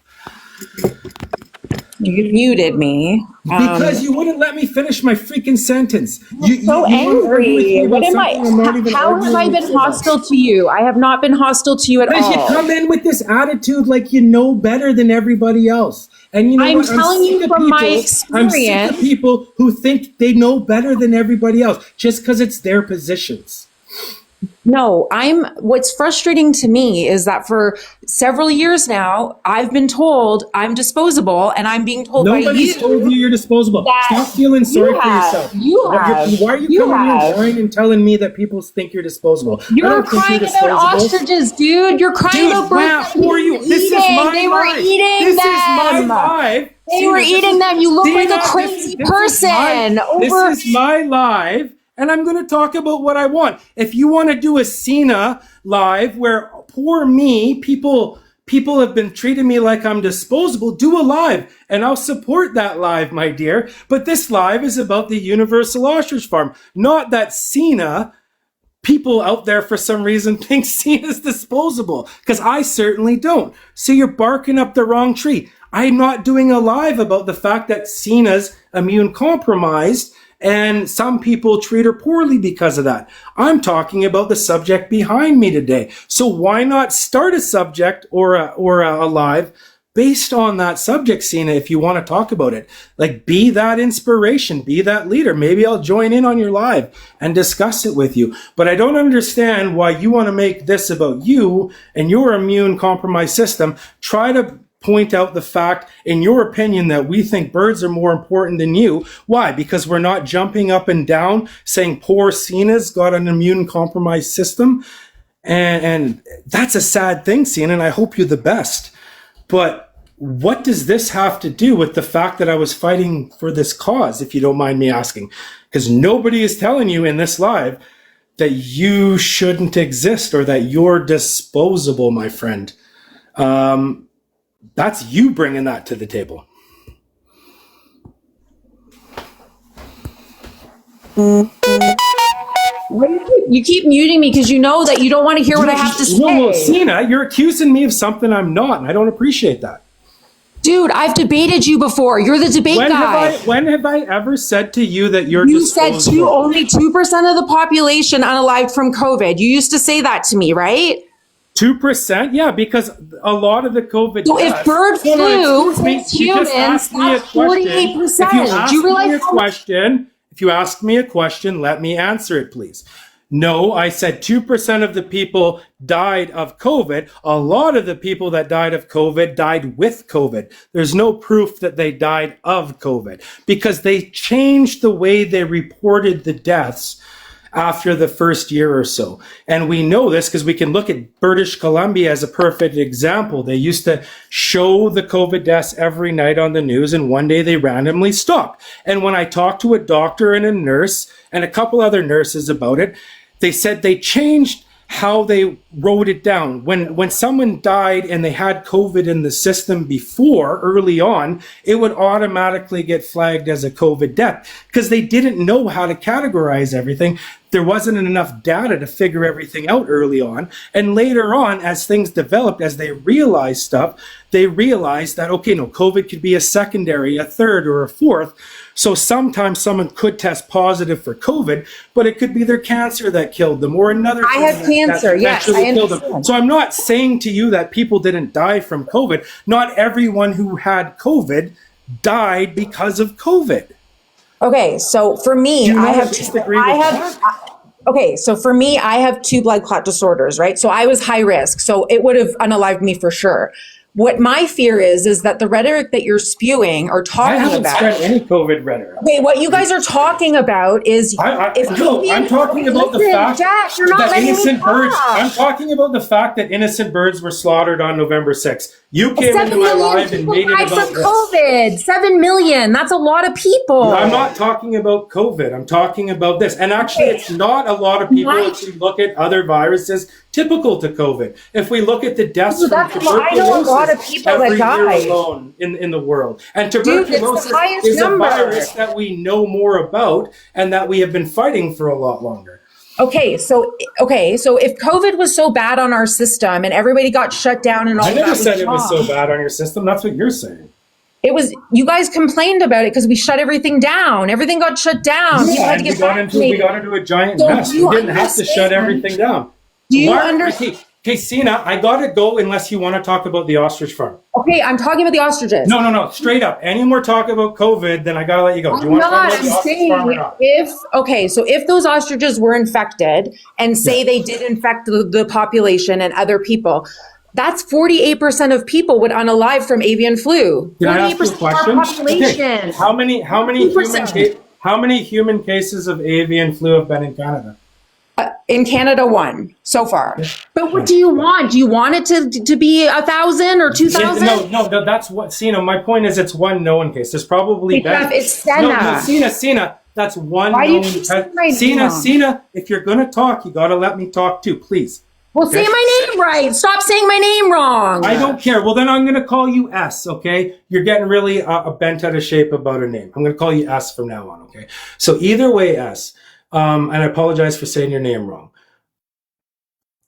You muted me. Because you wouldn't let me finish my freaking sentence. You, So you wanna argue with me angry. about What am something I'm not I? even How have arguing I with been you about. hostile to you? I have not been hostile to you at Because you all. come in with this attitude like you know better than everybody else. And you know I'm what? telling sick you of from my I'm sick of experience. people who think they know better than everybody else just because it's their positions. No, what's frustrating to me is that for several years now, I've been told I'm disposable and I'm being told by Nobody's you. told you you're disposable. that Stop feeling sorry you for have. yourself. You Why have. are you You coming have. here lying and telling me that people think you're disposable? I You're don't think crying you're about disposable. ostriches, dude. You're crying Dude, about wow, birds. who are you? This is my They were life. eating This them. is my life. They were eating them. You look like a Dina, crazy this person. This is my live, and I'm going to talk about what I want. If you want to do a Cena live where poor me, people have been treating me like I'm disposable, do a live, and I'll support that live, my dear. But this live is about the Universal Ostrich Farm, not that Cena. People out there for some reason think Cena's disposable, because I certainly don't. So you're barking up the wrong tree. I'm not doing a live about the fact that Cena's immune compromised and some people treat her poorly because of that. I'm talking about the subject behind me today. So why not start a subject or a live based on that subject, Cena, if you want to talk about it? Like, be that inspiration, be that leader. Maybe I'll join in on your live and discuss it with you. But I don't understand why you want to make this about you and your immune compromised system. Try to point out the fact, in your opinion, that we think birds are more important than you. Why? Because we're not jumping up and down saying poor Cena's got an immune compromised system. And that's a sad thing, Cena, and I hope you're the best. But what does this have to do with the fact that I was fighting for this cause, if you don't mind me asking? Because nobody is telling you in this live that you shouldn't exist or that you're disposable, my friend. That's you bringing that to the table. You keep muting me because you know that you don't want to hear what I have to say. Well, Cena, you're accusing me of something I'm not, and I don't appreciate that. Dude, I've debated you before. You're the debate guy. When have I ever said to you that you're You said disposable? only 2% of the population unalived from COVID. You used to say that to me, right? 2%? Yeah, because a lot of the COVID So if deaths- bird Hold on, flu excuse me, hits you just humans, asked me a that's question. 48%. If you ask Do you realize me a how much- question, if you ask me a question, let me answer it, please. No, I said 2% of the people died of COVID. A lot of the people that died of COVID died with COVID. There's no proof that they died of COVID because they changed the way they reported the deaths after the first year or so. And we know this because we can look at British Columbia as a perfect example. They used to show the COVID deaths every night on the news, and one day they randomly stopped. And when I talked to a doctor and a nurse and a couple other nurses about it, they said they changed how they wrote it down. When someone died and they had COVID in the system before, early on, it would automatically get flagged as a COVID death because they didn't know how to categorize everything. there wasn't enough data to figure everything out early on. And later on, as things developed, as they realized stuff, they realized that, okay, no, COVID could be a secondary, a third, or a fourth. So sometimes someone could test positive for COVID, but it could be their cancer that killed them, or another. I have cancer, yes, I understand. So I'm not saying to you that people didn't die from COVID. Not everyone who had COVID died because of COVID. Okay, so for me, I have two blood clot disorders, right? So I was high risk, so it would have unalived me for sure. What my fear is that the rhetoric that you're spewing or talking about. I haven't spread any COVID rhetoric. Okay, what you guys are talking about is I'm talking about the fact that innocent birds. I'm talking about the fact that innocent birds were slaughtered on November 6th. You came into my life and made it about from COVID. 7 million. That's a lot of people. I'm not talking about COVID. I'm talking about this. And actually, it's not a lot of people if we look at other viruses typical to COVID. If we look at the deaths from tuberculosis, I know a lot of people every that year die alone in the world. And tuberculosis is a virus that we know more about and that we have been fighting for a lot longer. Okay, so if COVID was so bad on our system and everybody got shut down and all that, I never said it was so bad on your system. That's what you're saying. It was. You guys complained about it because we shut everything down. Everything got shut down. Yeah, had to get we got into a giant mess. We didn't have to shut everything down. Do you understand? Okay, Sina, I gotta go unless you want to talk about the ostrich farm. Okay, I'm talking about the ostriches. No, straight up. Any more talk about COVID, then I gotta let you go. Do you want to talk about the ostrich farm or not? If those ostriches were infected and say they did infect the population and other people, that's 48% of people would unalive from avian flu. Can I ask you a question? Population. Okay. How many human cases of avian flu have been in Canada? In Canada, 1 so far. But what do you want? Do you want it to be 1,000 or 2,000? No. That's what, Sina. My point is, it's one known case. There's probably been. It's Senna. Sina. That's one Why known. Do you keep saying my name Sina. If you're gonna talk, you gotta let me talk too, please. Well, say my name right. Stop saying my name wrong. I don't care. Well, then I'm gonna call you S. Okay? You're getting really bent out of shape about a name. I'm gonna call you S from now on. Okay? So either way, S. And I apologize for saying your name wrong.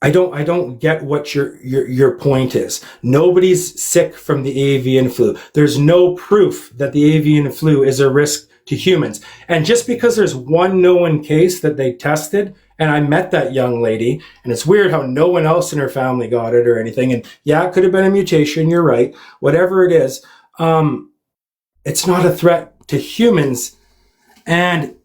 I don't get what your point is. Nobody's sick from the avian flu. There's no proof that the avian flu is a risk to humans. And just because there's one known case that they tested, and I met that young lady, and it's weird how no one else in her family got it or anything. And yeah, it could have been a mutation. You're right. Whatever it is, it's not a threat to humans. And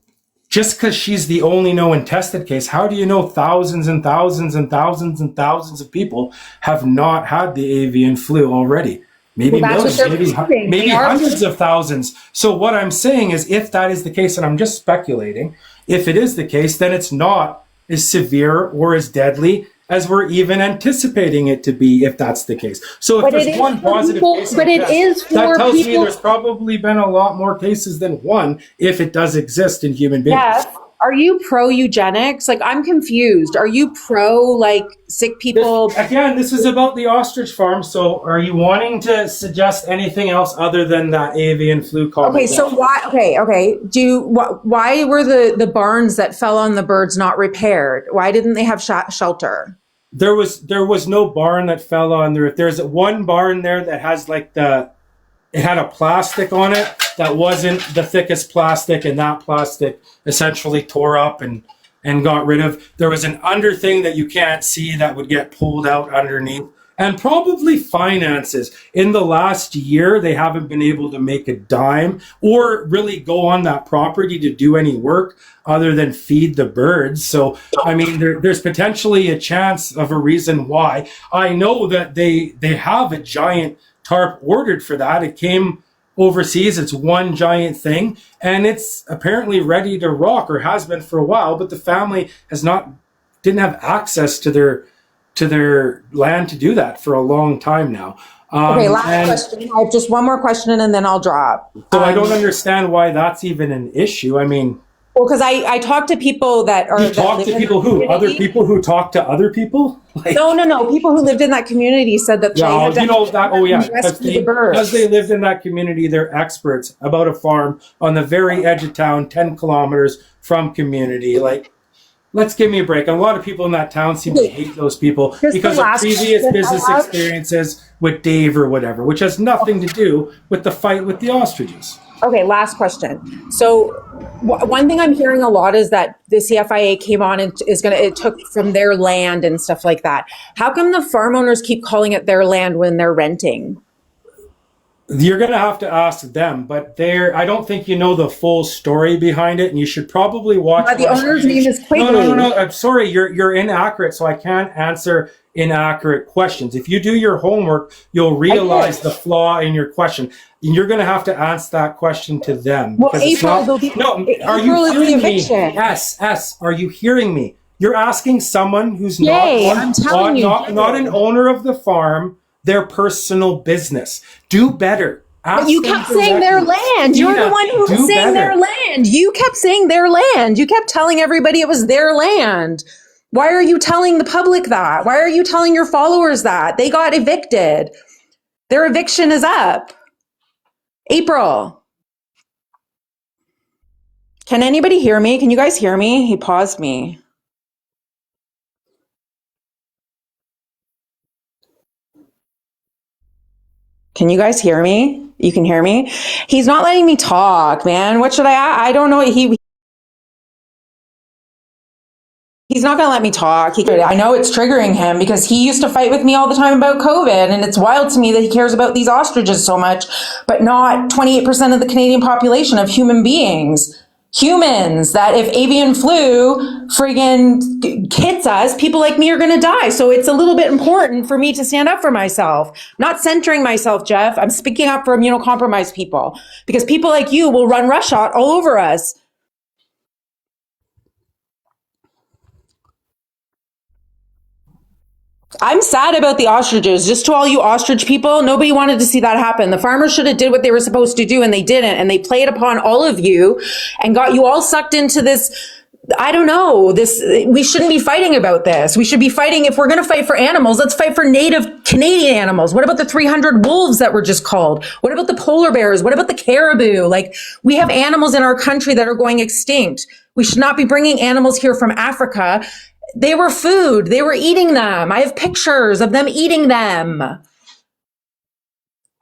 just because she's the only known tested case, how do you know thousands and thousands and thousands and thousands of people have not had the avian flu already? Maybe millions, maybe hundreds of thousands. So what I'm saying is, if that is the case, and I'm just speculating, if it is the case, then it's not as severe or as deadly as we're even anticipating it to be, if that's the case. So if there's one positive case, that tells me there's probably been a lot more cases than one, if it does exist in human beings. Yeah. Are you pro eugenics? Like, I'm confused. Are you pro, like, sick people? This is about the ostrich farm. So are you wanting to suggest anything else other than that avian flu comment? Okay, so why? Okay. Why were the barns that fell on the birds not repaired? Why didn't they have shelter? There was no barn that fell on there. There's one barn there that has like it had a plastic on it that wasn't the thickest plastic, and that plastic essentially tore up and got rid of. There was an under thing that you can't see that would get pulled out underneath. And probably finances. In the last year, they haven't been able to make a dime or really go on that property to do any work other than feed the birds. So, I mean, there's potentially a chance of a reason why. I know that they have a giant tarp ordered for that. It came overseas. It's one giant thing, and it's apparently ready to rock, or has been for a while, but the family didn't have access to their land to do that for a long time now. Okay, last question. I have just one more question and then I'll drop. So I don't understand why that's even an issue. I mean, well, because I talk to people that are... You talk to people who? Other people who talk to other people? Like, no. People who lived in that community said that because they lived in that community, they're experts about a farm on the very edge of town, 10 kilometers from community. Like let's give me a break. And a lot of people in that town seem to hate those people Just because the of last previous question business I have. experiences with Dave or whatever, which has nothing to do with the fight with the ostriches. Okay, last question. So one thing I'm hearing a lot is that the CFIA came on and it took from their land and stuff like that. How come the farm owners keep calling it their land when they're renting? You're going to have to ask them, but I don't think you know the full story behind it, and you should probably watch. The owner's name is Quigley. No. I'm sorry, you're inaccurate, so I can't answer inaccurate questions. If you do your homework, you'll realize the flaw in your question. And you're going to have to answer that question to them. Well, because it's April, not, will be, no, are April you is the hearing me? eviction. Yes, are you hearing me? You're asking someone who's Yay, I'm telling you, not an owner of the farm their personal business. Do better. But you kept saying their land. You're the one who was saying their land. You kept saying their land. You kept telling everybody it was their land. Why are you telling the public that? Why are you telling your followers that? They got evicted. Their eviction is up. April. Can anybody hear me? Can you guys hear me? He paused me. Can you guys hear me? You can hear me? He's not letting me talk, man. What should I don't know. He's not going to let me talk. I know it's triggering him because he used to fight with me all the time about COVID. And it's wild to me that he cares about these ostriches so much, but not 28% of the Canadian population of human beings. Humans, that if avian flu friggin' hits us, people like me are going to die. So it's a little bit important for me to stand up for myself. I'm not centering myself, Jeff. I'm speaking up for immunocompromised people because people like you will run roughshod all over us. I'm sad about the ostriches. Just to all you ostrich people, nobody wanted to see that happen. The farmers should have did what they were supposed to do and they didn't. And they played upon all of you and got you all sucked into this. I don't know. We shouldn't be fighting about this. We should be fighting. If we're going to fight for animals, let's fight for native Canadian animals. What about the 300 wolves that were just called? What about the polar bears? What about the caribou? Like, we have animals in our country that are going extinct. We should not be bringing animals here from Africa. They were food. They were eating them. I have pictures of them eating them.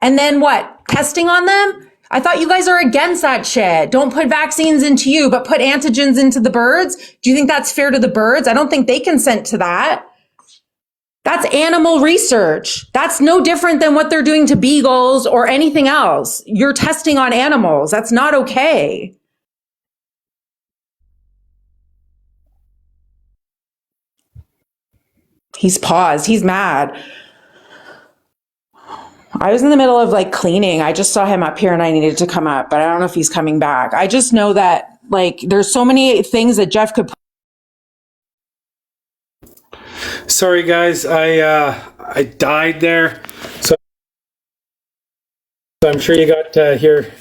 And then what? Testing on them? I thought you guys are against that shit. Don't put vaccines into you, but put antigens into the birds. Do you think that's fair to the birds? I don't think they consent to that. That's animal research. That's no different than what they're doing to beagles or anything else. You're testing on animals. That's not okay. He's paused. He's mad. I was in the middle of like cleaning. I just saw him up here and I needed to come up, but I don't know if he's coming back. I just know that like there's so many things that Jeff could. Sorry guys, I died there. So I'm sure you got to hear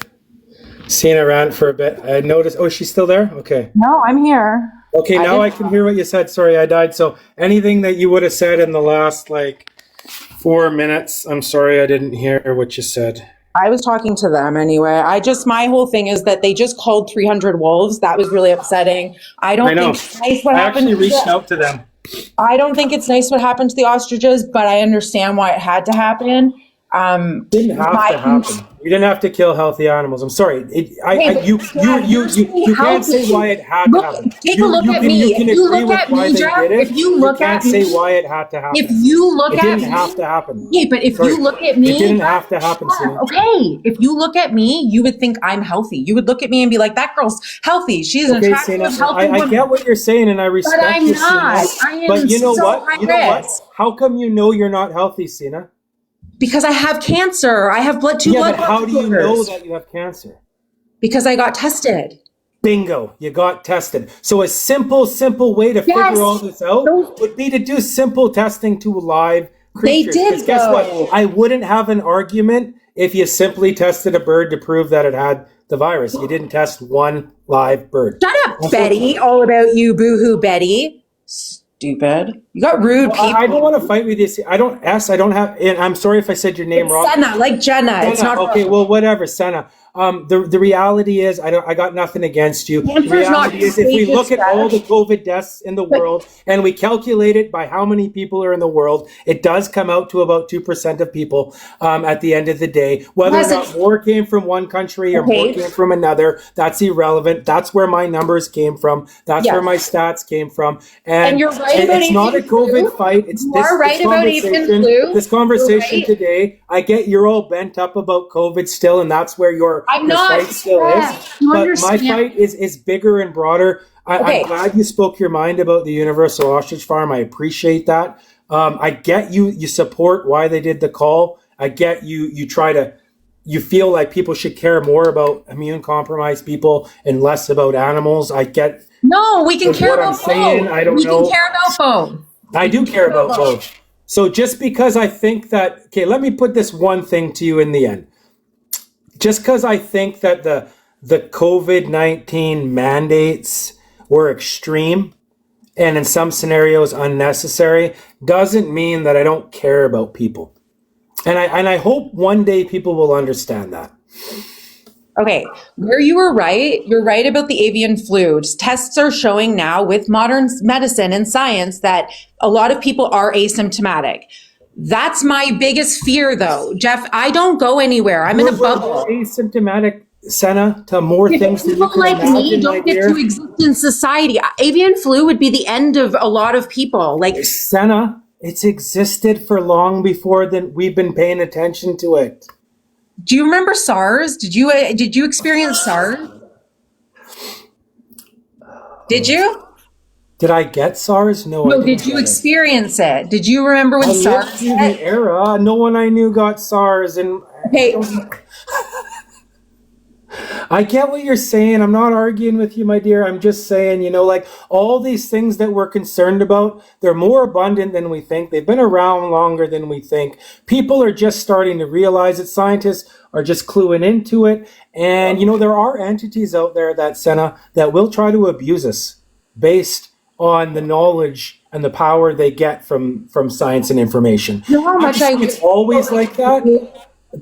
Senna rant for a bit. I noticed, oh, she's still there? Okay. No, I'm here. Okay, now I can hear what you said. Sorry, I died. So anything that you would have said in the last like 4 minutes, I'm sorry I didn't hear what you said. I was talking to them anyway. My whole thing is that they just called 300 wolves. That was really upsetting. I don't think it's nice what happened. I actually reached out to them. I don't think it's nice what happened to the ostriches, but I understand why it had to happen. Didn't have to happen. You didn't have to kill healthy animals. I'm sorry. You can't say why it had to happen. Take a look at me. You can agree with why they did it. You can't say why it had to happen. If you look at me, it didn't have to happen. Okay, but if you look at me, it didn't have to happen. Okay, if you look at me, you would think I'm healthy. You would look at me and be like, "That girl's healthy. She's an attractive, healthy woman." I get what you're saying, and I respect but I'm you, not. Senna. I am but you know so what? high You know what? risk. How come you know you're not healthy, Senna? Because I have cancer. I have blood but how do you know that you have cancer? Because I got tested. Bingo, you got tested. So a simple way to figure all this out would be to do simple testing to live creatures. They did, because guess what? I wouldn't have an argument if you simply tested a bird to prove that it had the virus. You didn't test one live bird. Shut up, Betty. All about you, boohoo, Betty. Stupid. You got rude people. I don't want to fight with you. I don't have, and I'm sorry if I said your name wrong. Senna, like Jenna. It's not okay, well, whatever, Senna. The reality is, I got nothing against you. The Cancer's not reality is, if we look at all the contagious, COVID deaths in the world and we calculate it by how many people are in the world, it does come out to about 2% of people at the end of the day. Whether or not more came from one country or more came from another, that's irrelevant. That's where my numbers came from. That's where my stats came from. And you're right about it's not a avian flu. COVID fight. It's You this, are right this about avian conversation. flu. This conversation today, I get you're all bent up about COVID still, and that's where your fight still is. But my fight is bigger and broader. I'm glad you spoke your mind about the Universal Ostrich Farm. I appreciate that. I get you support why they did the call. I get you feel like people should care more about immune compromised people and less about animals. I get. No, we can care about both. I don't know. We can care about both. I do care about both. So just because I think that, okay, let me put this one thing to you in the end. Just because I think that the COVID-19 mandates were extreme and in some scenarios unnecessary doesn't mean that I don't care about people. And I hope one day people will understand that. Okay, where you were right, you're right about the avian flu. Tests are showing now with modern medicine and science that a lot of people are asymptomatic. That's my biggest fear though. Jeff, I don't go anywhere. I'm in a bubble. Asymptomatic, Senna, to more things than you People can like imagine, me my don't get dear. to exist in society. Avian flu would be the end of a lot of people. Like, Senna, it's existed for long before we've been paying attention to it. Do you remember SARS? Did you experience SARS? Did you? Did I get SARS? No, I No, didn't did you get it. experience it? Did you remember when I lived SARS through hit? the era. No one I knew got SARS, and Okay, I get what you're saying. I'm not arguing with you, my dear. I'm just saying, like all these things that we're concerned about, they're more abundant than we think. They've been around longer than we think. People are just starting to realize it. Scientists are just cluing into it. And, there are entities out there that, Senna, that will try to abuse us based on the knowledge and the power they get from science and information. you know how much It's always like that.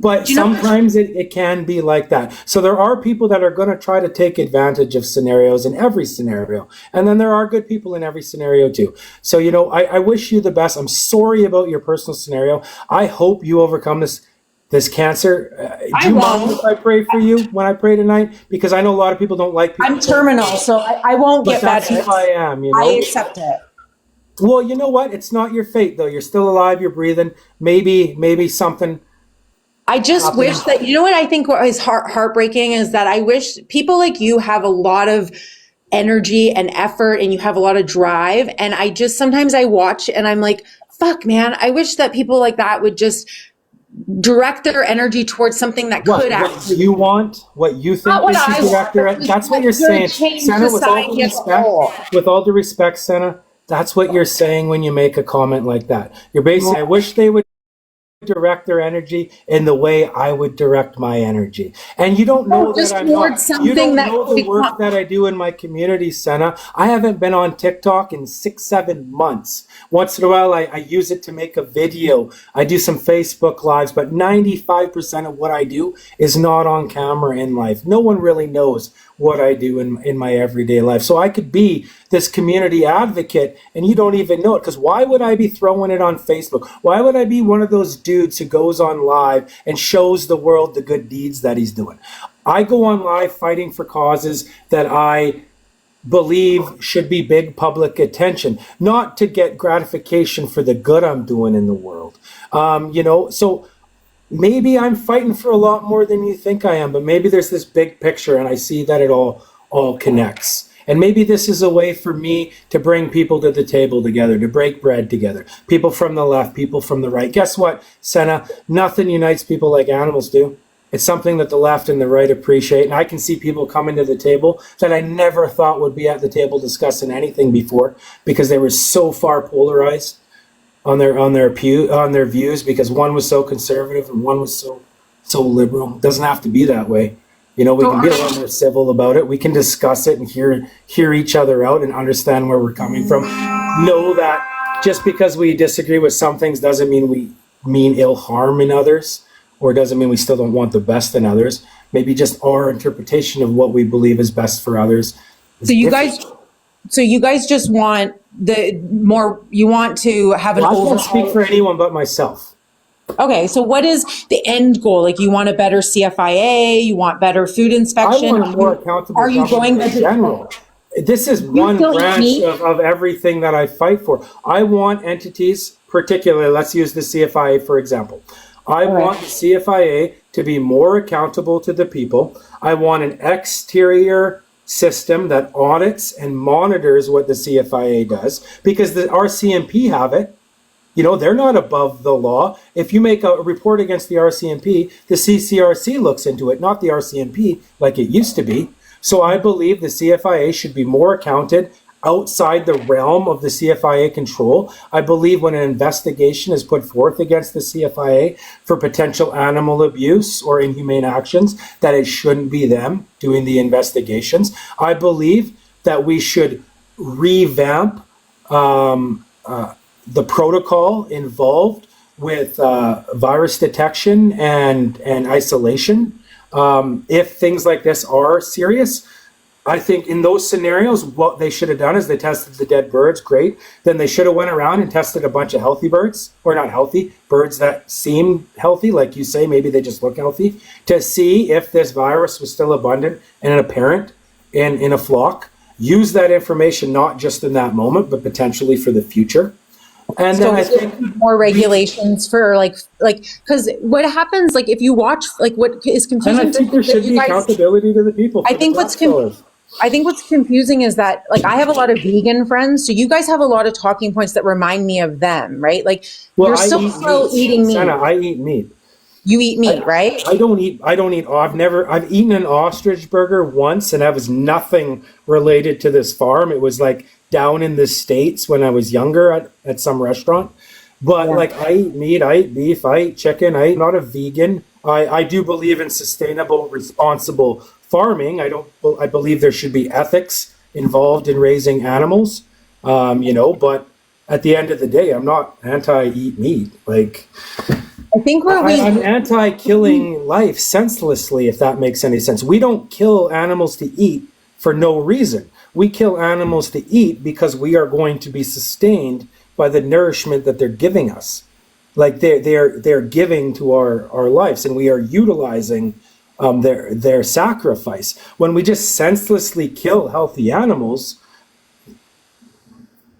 But sometimes it can be like that. So there are people that are going to try to take advantage of scenarios in every scenario. And then there are good people in every scenario too. So, I wish you the best. I'm sorry about your personal scenario. I hope you overcome this cancer. Do you mind if I pray for you when I pray tonight? Because I know a lot of people don't like people. I'm terminal, so I won't get That's better. who I am, I accept it. Well, you know what? It's not your fate, though. You're still alive. You're breathing. Maybe something. I just wish that, what I think what is heartbreaking is that I wish people like you have a lot of energy and effort and you have a lot of drive. And sometimes I watch and I'm like, fuck, man, I wish that people like that would just direct their energy towards something that could actually. What you want, what you think they should direct their. That's what you're saying, Senna. With all due respect, Senna, that's what you're saying when you make a comment like that. You're basically, I wish they would direct their energy in the way I would direct my energy. And you don't know that I'm not. You don't know the work that I do in my community, Senna. I haven't been on TikTok in 6-7 months. Once in a while, I use it to make a video. I do some Facebook Lives, but 95% of what I do is not on camera in life. No one really knows what I do in my everyday life. So I could be this community advocate and you don't even know it, because why would I be throwing it on Facebook? Why would I be one of those dudes who goes on live and shows the world the good deeds that he's doing? I go on live fighting for causes that I believe should be big public attention, not to get gratification for the good I'm doing in the world. So maybe I'm fighting for a lot more than you think I am, but maybe there's this big picture and I see that it all connects. And maybe this is a way for me to bring people to the table together, to break bread together. People from the left, people from the right. Guess what, Senna? Nothing unites people like animals do. It's something that the left and the right appreciate. And I can see people coming to the table that I never thought would be at the table discussing anything before, because they were so far polarized on their views, because one was so conservative and one was so liberal. It doesn't have to be that way. We can be a little more civil about it. We can discuss it and hear each other out and understand where we're coming from. Know that just because we disagree with some things doesn't mean we mean ill harm in others, or doesn't mean we still don't want the best in others. maybe just our interpretation of what we believe is best for others. So you guys just want you want to have an I overall. can't speak for anyone but myself. Okay, so what is the end goal? Like, you want a better CFIA, you want better food inspection. I want a more accountable Are you going in general? This is one branch of everything that I fight for. I want entities, particularly, let's use the CFIA for example. I want the CFIA to be more accountable to the people. I want an exterior system that audits and monitors what the CFIA does, because the RCMP have it. You know, they're not above the law. If you make a report against the RCMP, the CCRC looks into it, not the RCMP like it used to be. So I believe the CFIA should be more accounted outside the realm of the CFIA control. I believe when an investigation is put forth against the CFIA for potential animal abuse or inhumane actions, that it shouldn't be them doing the investigations. I believe that we should revamp the protocol involved with virus detection and isolation. If things like this are serious, I think in those scenarios, what they should have done is they tested the dead birds, great. Then they should have went around and tested a bunch of healthy birds, or not healthy, birds that seem healthy, like you say, maybe they just look healthy, to see if this virus was still abundant and apparent in a flock. Use that information not just in that moment, but potentially for the future. And then I think more regulations for like because what happens, like, if you watch, like, what is confusing, and I think there should be accountability to the people. I think what's confusing is that, like, I have a lot of vegan friends, so you guys have a lot of talking points that remind me of them, right? Like, you're still eating meat. Senna, I eat meat. You eat meat, right? I don't eat. I've eaten an ostrich burger once, and that was nothing related to this farm. It was like down in the States when I was younger at some restaurant. But like, I eat meat, I eat beef, I eat chicken. I'm not a vegan. I do believe in sustainable, responsible farming. I believe there should be ethics involved in raising animals. But at the end of the day, I'm not anti-eat meat. Like, I think I'm anti-killing life senselessly, if that makes any sense. We don't kill animals to eat for no reason. We kill animals to eat because we are going to be sustained by the nourishment that they're giving us. Like, they're giving to our lives, and we are utilizing their sacrifice. When we just senselessly kill healthy animals,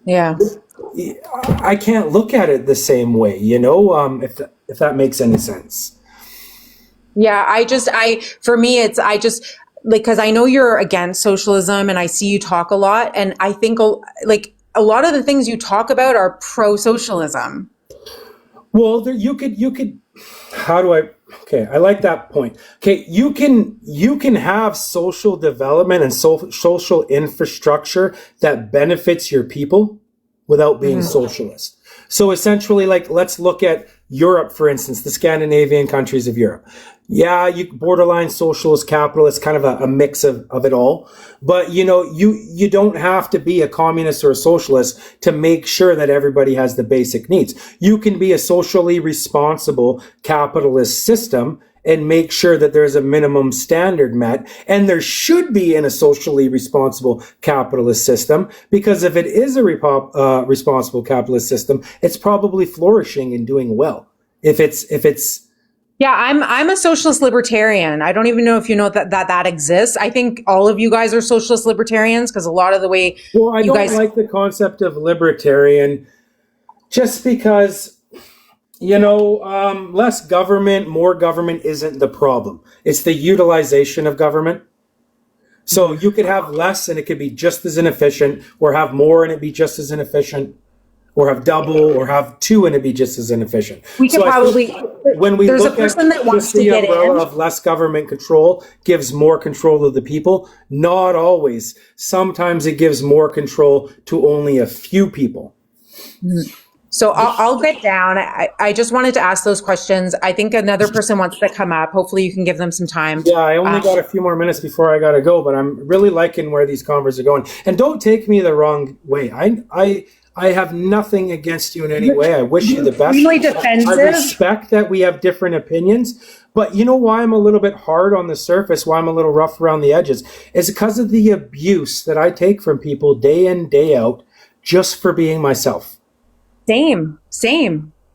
I can't look at it the same way, if that makes any sense. Yeah, for me, because I know you're against socialism, and I see you talk a lot, and I think, like, a lot of the things you talk about are pro-socialism. Well, you could. I like that point. Okay, you can have social development and social infrastructure that benefits your people without being socialist. So essentially, like, let's look at Europe, for instance, the Scandinavian countries of Europe. Yeah, you borderline socialist, capitalist, kind of a mix of it all. But, you don't have to be a communist or a socialist to make sure that everybody has the basic needs. You can be a socially responsible capitalist system and make sure that there's a minimum standard met. And there should be in a socially responsible capitalist system, because if it is a responsible capitalist system, it's probably flourishing and doing well. If it's Yeah, I'm a socialist libertarian. I don't even know if you know that exists. I think all of you guys are socialist libertarians, because a lot of the way I don't like the concept of libertarian, just because, less government, more government isn't the problem. It's the utilization of government. So you could have less and it could be just as inefficient, or have more and it'd be just as inefficient, or have double, or have two and it'd be just as inefficient. We could when we there's look a person at that wants the to get umbrella in of less government control gives more control of the people. Not always. Sometimes it gives more control to only a few people. So I'll get down. I just wanted to ask those questions. I think another person wants to come up. Hopefully you can give them some time. Yeah, I only got a few more minutes before I got to go, but I'm really liking where these convers are going. And don't take me the wrong way. I have nothing against you in any way. I wish you the best. Really defensive. I respect that we have different opinions, But you know why I'm a little bit hard on the surface, why I'm a little rough around the edges, is because of the abuse that I take from people day in, day out, just for being myself. Same.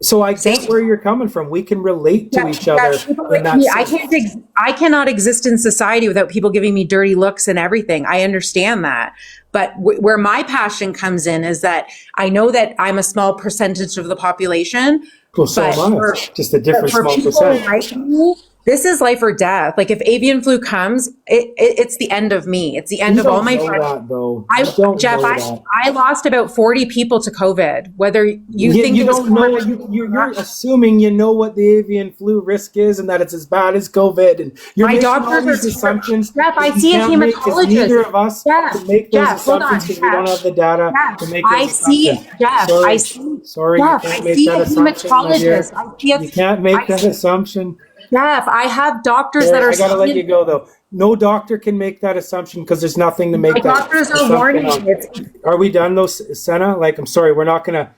So I get where you're coming from. We can relate to each other in that sense. I cannot exist in society without people giving me dirty looks and everything. I understand that. But where my passion comes in is that I know that I'm a small percentage of the population. Well, so am I. Just a different small percentage. Like me, this is life or death. Like if avian flu comes, it's the end of me. It's the end of all my friends. Jeff, I lost about 40 people to COVID. Whether you think you don't know, you're assuming you know what the avian flu risk is and that it's as bad as COVID. And you're my making doctors all these assumptions. Jeff, I see a hematologist. Neither of us can make those assumptions because we don't have the data to make those assumptions. Sorry, Jeff, you can't make that assumption. You can't make that assumption. Jeff, I have doctors that are. I gotta let you go though. No doctor can make that assumption because there's nothing to make that doctors are warning me. Are we done though, Senna? Like, I'm sorry, we're not gonna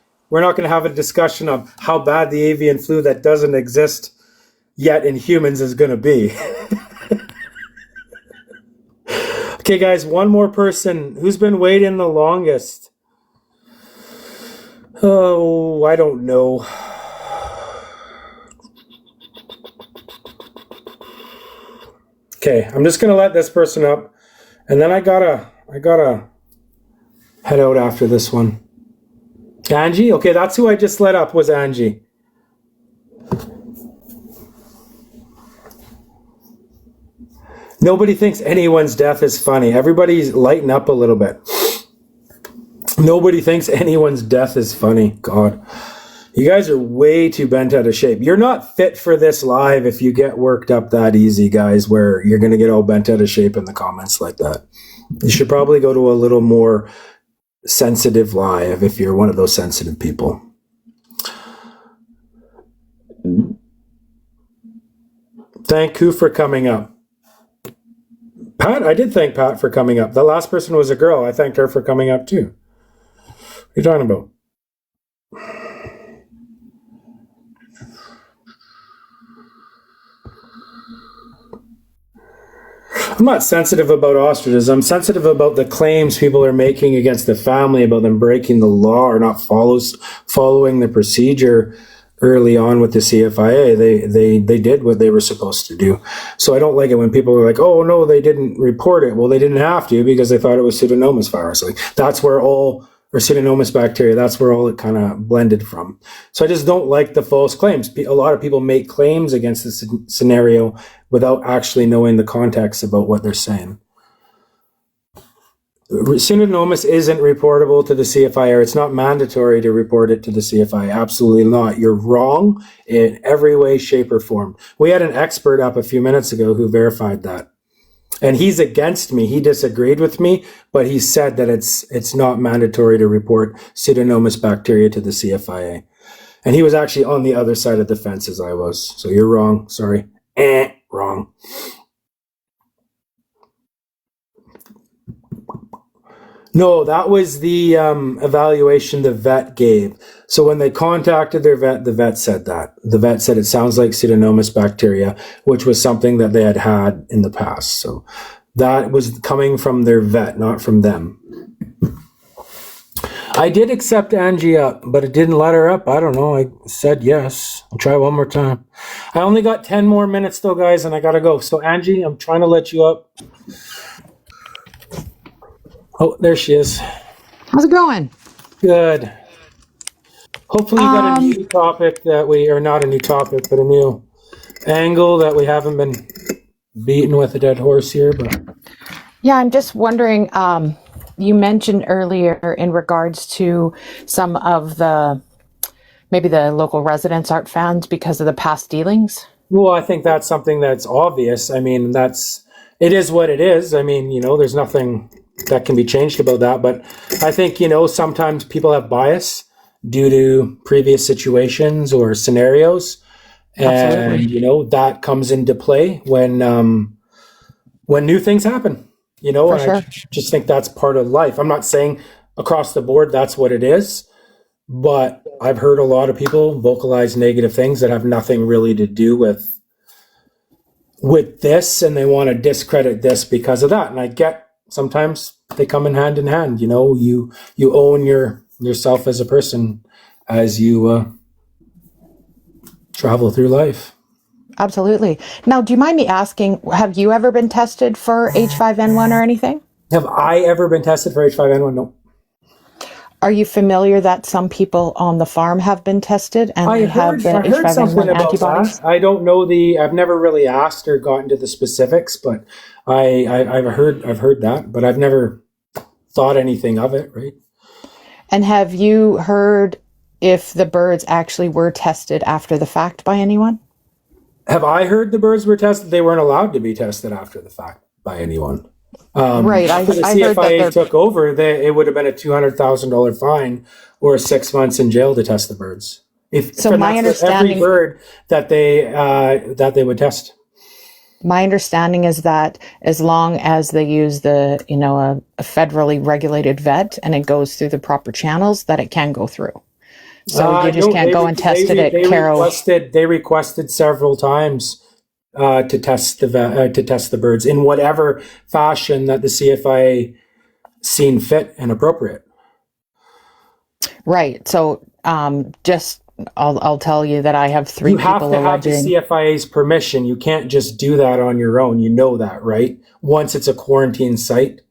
have a discussion of how bad the avian flu that doesn't exist yet in humans is gonna be. Okay, guys, one more person. Who's been waiting the longest? Oh, I don't know. Okay, I'm just gonna let this person up, and then I gotta head out after this one. Angie? Okay, that's who I just let up, was Angie. Nobody thinks anyone's death is funny. Everybody's lighten up a little bit. Nobody thinks anyone's death is funny. God. You guys are way too bent out of shape. You're not fit for this live if you get worked up that easy, guys, where you're going to get all bent out of shape in the comments like that. You should probably go to a little more sensitive live if you're one of those sensitive people. Thank who for coming up? Pat, I did thank Pat for coming up. The last person was a girl. I thanked her for coming up too. What are you talking about? I'm not sensitive about ostriches. I'm sensitive about the claims people are making against the family about them breaking the law or not following the procedure early on with the CFIA. They did what they were supposed to do. So I don't like it when people are like, oh, no, they didn't report it. Well, they didn't have to because they thought it was Pseudomonas virus. Like that's where or Pseudomonas bacteria, that's where all it kind of blended from. So I just don't like the false claims. A lot of people make claims against this scenario without actually knowing the context about what they're saying. Pseudomonas isn't reportable to the CFIR. It's not mandatory to report it to the CFI. Absolutely not. You're wrong in every way, shape, or form. We had an expert up a few minutes ago who verified that. And he's against me. He disagreed with me, but he said that it's not mandatory to report Pseudomonas bacteria to the CFIA. And he was actually on the other side of the fence as I was. So you're wrong. Sorry. Wrong. No, that was the evaluation the vet gave. So when they contacted their vet, the vet said that. The vet said it sounds like Pseudomonas bacteria, which was something that they had in the past. So that was coming from their vet, not from them. I did accept Angie up, but it didn't let her up. I don't know. I said yes. I'll try one more time. I only got 10 more minutes though, guys, and I gotta go. So Angie, I'm trying to let you up. Oh, there she is. How's it going? Good. Hopefully you got a new topic that or not a new topic, but a new angle that we haven't been beaten with a dead horse here. But yeah, I'm just wondering, you mentioned earlier in regards to some of maybe the local residents aren't fans because of the past dealings. Well, I think that's something that's obvious. I mean, it is what it is. I mean, there's nothing that can be changed about that. But I think, sometimes people have bias due to previous situations or scenarios. Absolutely. And, that comes into play when new things happen, and sure. I just think that's part of life. I'm not saying across the board that's what it is, but I've heard a lot of people vocalize negative things that have nothing really to do with with this and they want to discredit this because of that. And I get sometimes they come in hand. You know, you own yourself as a person as you travel through life. Absolutely. Now, do you mind me asking, have you ever been tested for H5N1 or anything? Have I ever been tested for H5N1? No. Are you familiar that some people on the farm have been tested and they have the I heard something H5N1 about antibodies? that. I don't know I've never really asked or gotten to the specifics, but I've heard that, but I've never thought anything of it, right? And have you heard if the birds actually were tested after the fact by anyone? Have I heard the birds were tested? They weren't allowed to be tested after the fact by anyone. Right. After the I heard that CFIA took over, it would have been a $200,000 fine or 6 months in jail to test the birds. So my understanding, every bird that they would test. My understanding is that as long as they use a federally regulated vet and it goes through the proper channels, that it can go through. So you just can't go and test it at Carroll. They requested several times to test the birds in whatever fashion that the CFIA seen fit and appropriate. Right. So I'll tell you that I have three people alleging. You have to have the CFIA's permission. You can't just do that on your own. You know that, right? Once it's a quarantine site.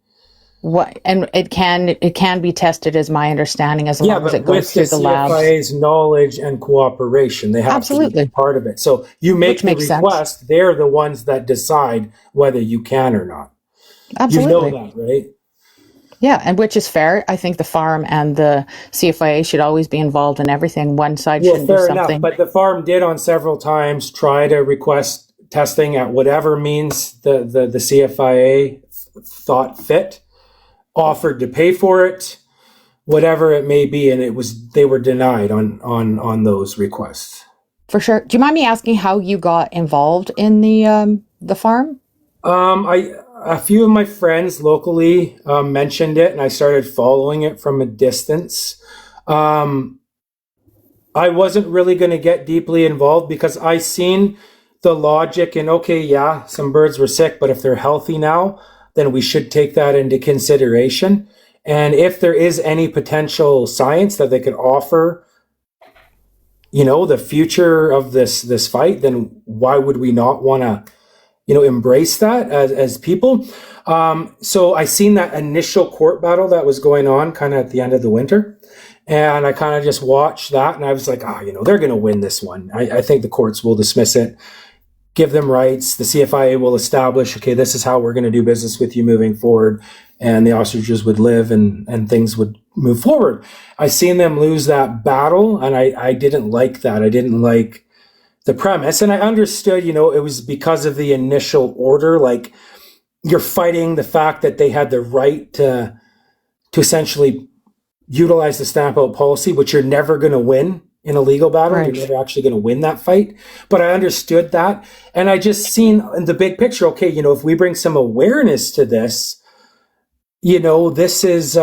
What, and it can be tested, is my understanding, as long as it goes through the labs. With the CFIA's knowledge and cooperation, they have to be part of it. So you make the request; they're the ones that decide whether you can or not. Absolutely, you know that, right? Yeah, and which is fair. I think the farm and the CFIA should always be involved in everything. One side shouldn't do something. Enough, but the farm did on several times try to request testing at whatever means the CFIA thought fit. Offered to pay for it, whatever it may be, and they were denied on those requests. For sure. Do you mind me asking how you got involved in the farm? A few of my friends locally mentioned it, and I started following it from a distance. I wasn't really going to get deeply involved because I seen the logic in, okay, yeah, some birds were sick, but if they're healthy now, then we should take that into consideration. And if there is any potential science that they could offer, the future of this fight, then why would we not want to, embrace that as people? So I seen that initial court battle that was going on kind of at the end of the winter. And I kind of just watched that and I was like, they're going to win this one. I think the courts will dismiss it. Give them rights. The CFIA will establish, okay, this is how we're going to do business with you moving forward. And the ostriches would live and things would move forward. I seen them lose that battle and I didn't like that. I didn't like the premise. And I understood, it was because of the initial order. Like you're fighting the fact that they had the right to essentially utilize the stamp out policy, which you're never going to win. In a legal battle, right. You're never actually going to win that fight. But I understood that. And I just seen in the big picture, okay, if we bring some awareness to this, this is,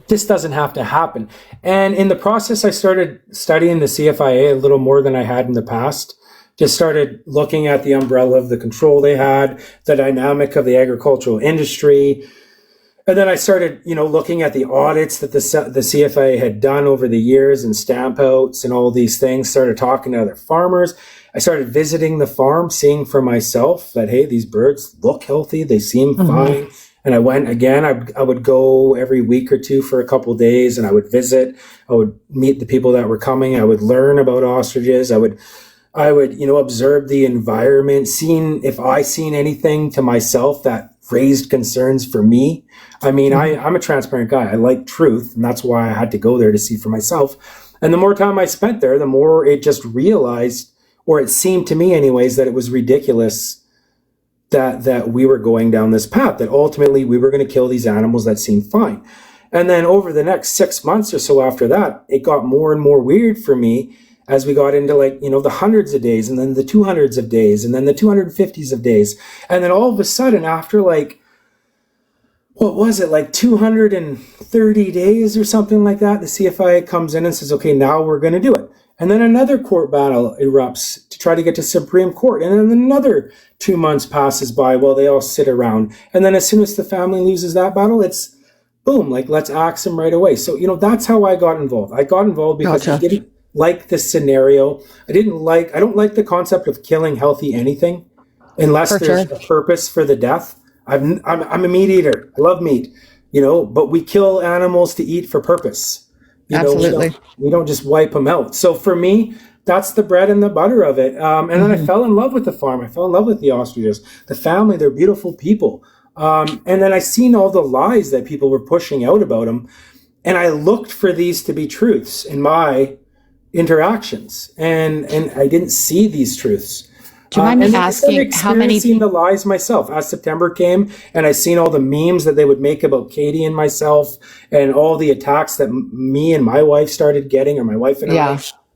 this doesn't have to happen. And in the process, I started studying the CFIA a little more than I had in the past. Just started looking at the umbrella of the control they had, the dynamic of the agricultural industry. And then I started, looking at the audits that the CFIA had done over the years and stamp outs and all these things, started talking to other farmers. I started visiting the farm, seeing for myself that, hey, these birds look healthy. They seem fine. And I went again. I would go every week or two for a couple of days and I would visit. I would meet the people that were coming. I would learn about ostriches. I would observe the environment, seeing if I seen anything to myself that raised concerns for me. I mean, I'm a transparent guy. I like truth, and that's why I had to go there to see for myself. And the more time I spent there, the more it just realized, or it seemed to me anyways, that it was ridiculous that we were going down this path, that ultimately we were going to kill these animals that seemed fine. And then over the next 6 months or so after that, it got more and more weird for me as we got into the hundreds of days and then the 200s of days and then the 250s of days. And then all of a sudden after 230 days or something like that, the CFIA comes in and says, okay, now we're going to do it. And then another court battle erupts to try to get to Supreme Court. And then another 2 months passes by while they all sit around. And then as soon as the family loses that battle, it's boom, like let's axe them right away. So, that's how I got involved. I got involved because I didn't like the scenario. I don't like the concept of killing healthy anything unless there's a purpose for the death. I'm a meat eater. I love meat, but we kill animals to eat for purpose. Absolutely. We don't just wipe them out. So for me, that's the bread and the butter of it. And then I fell in love with the farm. I fell in love with the ostriches, the family. They're beautiful people. And then I seen all the lies that people were pushing out about them. And I looked for these to be truths in my interactions. And I didn't see these truths. Do you mind me asking how many? Seen the lies myself as September came, and I seen all the memes that they would make about Katie and myself, and all the attacks that me and my wife started getting, or my wife and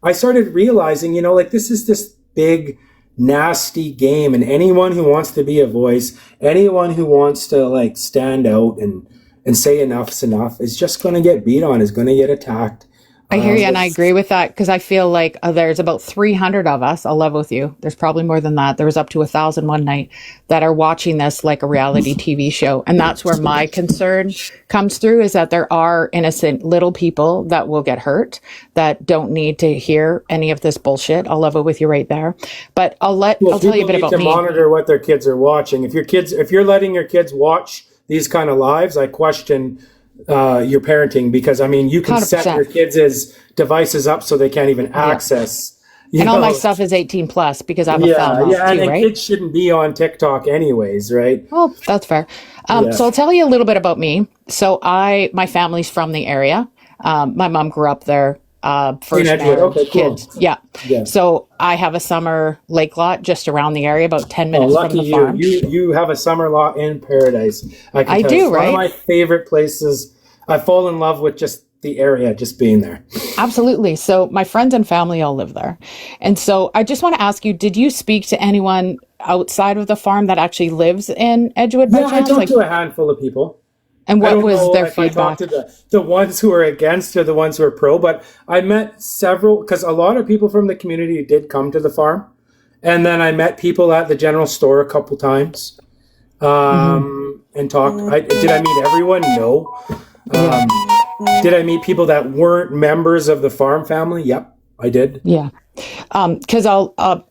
I started realizing, this is this big, nasty game, and anyone who wants to be a voice, anyone who wants to stand out and say enough's enough, is just going to get beat on, is going to get attacked. I hear you, and I agree with that, because I feel like there's about 300 of us. I'll level with you. There's probably more than that. There was up to 1,000 one night that are watching this like a reality TV show. And that's where my concern comes through, is that there are innocent little people that will get hurt, that don't need to hear any of this bullshit. I'll level with you right there. But I'll tell you a bit about me. Monitor what their kids are watching. If you're letting your kids watch these kind of lives, I question your parenting, because you can 100%. Set your kids' devices up so they can't even access. And all my stuff is 18 plus, because I have a phone too, and right? Kids shouldn't be on TikTok anyways, right? Well, that's fair. So I'll tell you a little bit about me. So my family's from the area. My mom grew up there. First marriage, kids. Yeah. So I have a summer lake lot just around the area, about 10 minutes from the farm. You have a summer lot in paradise. I do, right? One of my favorite places. I fall in love with just the area, just being there. Absolutely. So my friends and family all live there. And so I just want to ask you, did you speak to anyone outside of the farm that actually lives in Edgewood by chance? I talked to a handful of people. And what was their feedback? I talked to the ones who are against or the ones who are pro, but I met several, because a lot of people from the community did come to the farm. And then I met people at the general store a couple times and talked. Did I meet everyone? No. Did I meet people that weren't members of the farm family? Yep, I did. Yeah. Because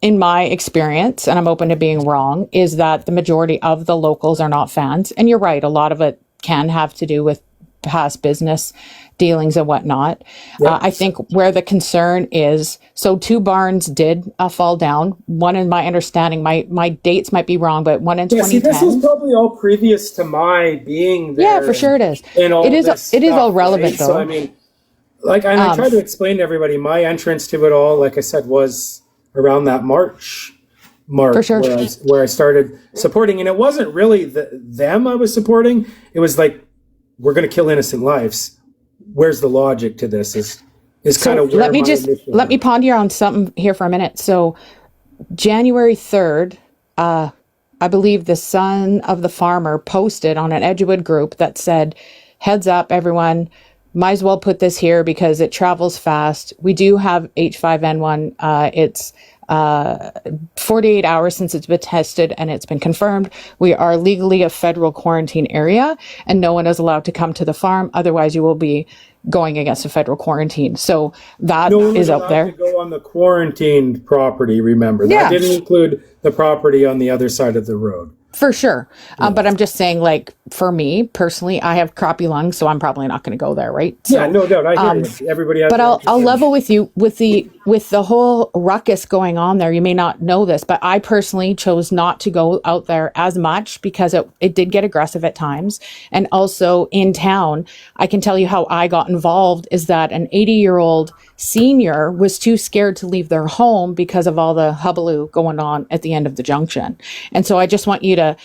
in my experience, and I'm open to being wrong, is that the majority of the locals are not fans. And you're right, a lot of it can have to do with past business dealings and whatnot. Yep. I think where the concern is, so 2 barns did fall down. One, in my understanding, my dates might be wrong, but one in 2010. This was probably all previous to my being there. Yeah, for sure it is. It is all relevant, though. So I tried to explain to everybody, my entrance to it all, like I said, was around that March mark, for sure. where I started supporting, and it wasn't really them I was supporting. It was like, we're going to kill innocent lives. Where's the logic to this? Is kind of where let me ponder on something here for a minute. So January 3rd, I believe the son of the farmer posted on an Edgewood group that said, "Heads up, everyone. Might as well put this here because it travels fast. We do have H5N1. It's 48 hours since it's been tested and it's been confirmed. We are legally a federal quarantine area and no one is allowed to come to the farm. Otherwise, you will be going against a federal quarantine." So that is out there. To go on the quarantined property, remember. That didn't include the property on the other side of the road. For sure. But I'm just saying, like, for me personally, I have crappy lungs, so I'm probably not going to go there, right? So, no doubt. I hear you. Everybody has. But I'll level with you with the whole ruckus going on there. You may not know this, but I personally chose not to go out there as much because it did get aggressive at times. And also in town, I can tell you how I got involved is that an 80-year-old senior was too scared to leave their home because of all the hullabaloo going on at the end of the junction. And so I just want you to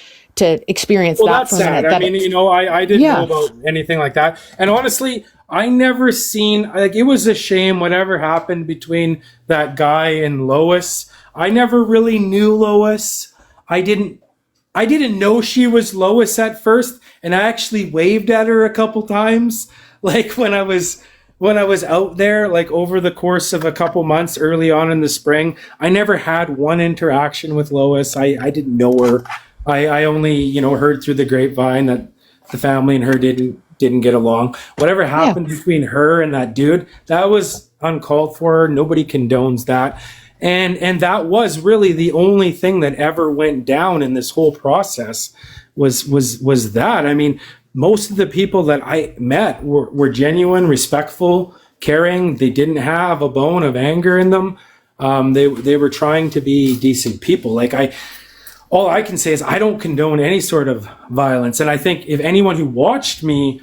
experience that for a minute. I didn't know about anything like that. And honestly, I never seen, it was a shame whatever happened between that guy and Lois. I never really knew Lois. I didn't know she was Lois at first, and I actually waved at her a couple times, like when I was when I was out there, like over the course of a couple months early on in the spring, I never had one interaction with Lois. I didn't know her. I only, heard through the grapevine that the family and her didn't get along. Whatever happened between her and that dude, that was uncalled for. Nobody condones that. And that was really the only thing that ever went down in this whole process was that. I mean, most of the people that I met were genuine, respectful, caring. They didn't have a bone of anger in them. They were trying to be decent people. All I can say is I don't condone any sort of violence. And I think if anyone who watched me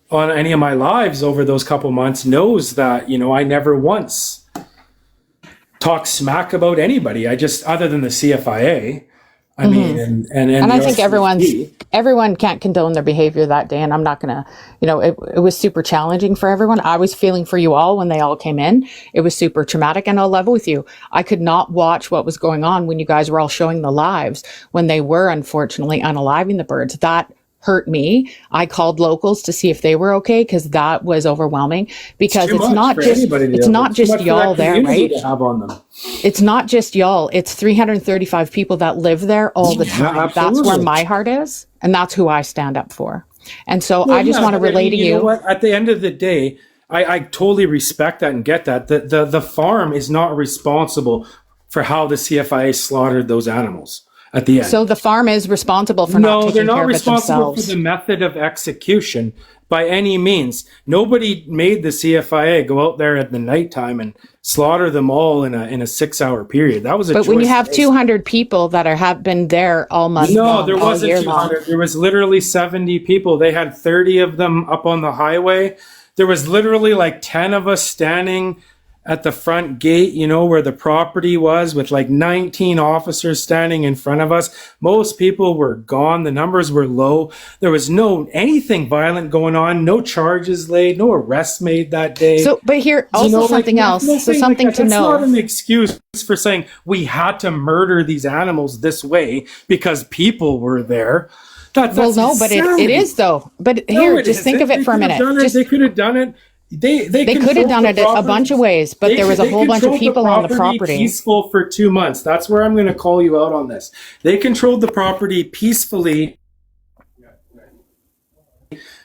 on any of my lives over those couple months knows that, I never once talked smack about anybody. I just, other than the CFIA, I mean, and I think everyone can't condone their behavior that day. And I'm not going to, it was super challenging for everyone. I was feeling for you all when they all came in. It was super traumatic. And I'll level with you. I could not watch what was going on when you guys were all showing the lives when they were unfortunately unaliving the birds. That hurt me. I called locals to see if they were okay because that was overwhelming. Because it's not just y'all there, right? It's not just y'all. It's 335 people that live there all the time. Yeah, that's where my heart is, and that's who I stand up for. And so I just want to relay to you. You know what? At the end of the day, I totally respect that and get that. The farm is not responsible for how the CFIA slaughtered those animals. At the end. So the farm is responsible for not taking care of it themselves. No, they're not responsible for the method of execution by any means. Nobody made the CFIA go out there at the nighttime and slaughter them all in a 6-hour period. That was a choice. But when you have 200 people that have been there all month long, no, there wasn't 200. There was literally 70 people. They had 30 of them up on the highway. There was literally like 10 of us standing at the front gate, where the property was, with like 19 officers standing in front of us. Most people were gone. The numbers were low. There was anything violent going on. No charges laid. No arrests made that day. So, but here also something else. So something to know. That's not an excuse for saying we had to murder these animals this way because people were there. But it is though. But here, just think of it for a minute. They could have done it. They could have done it a bunch of ways, but there was a whole bunch of people on the property. Peaceful for 2 months. That's where I'm going to call you out on this. They controlled the property peacefully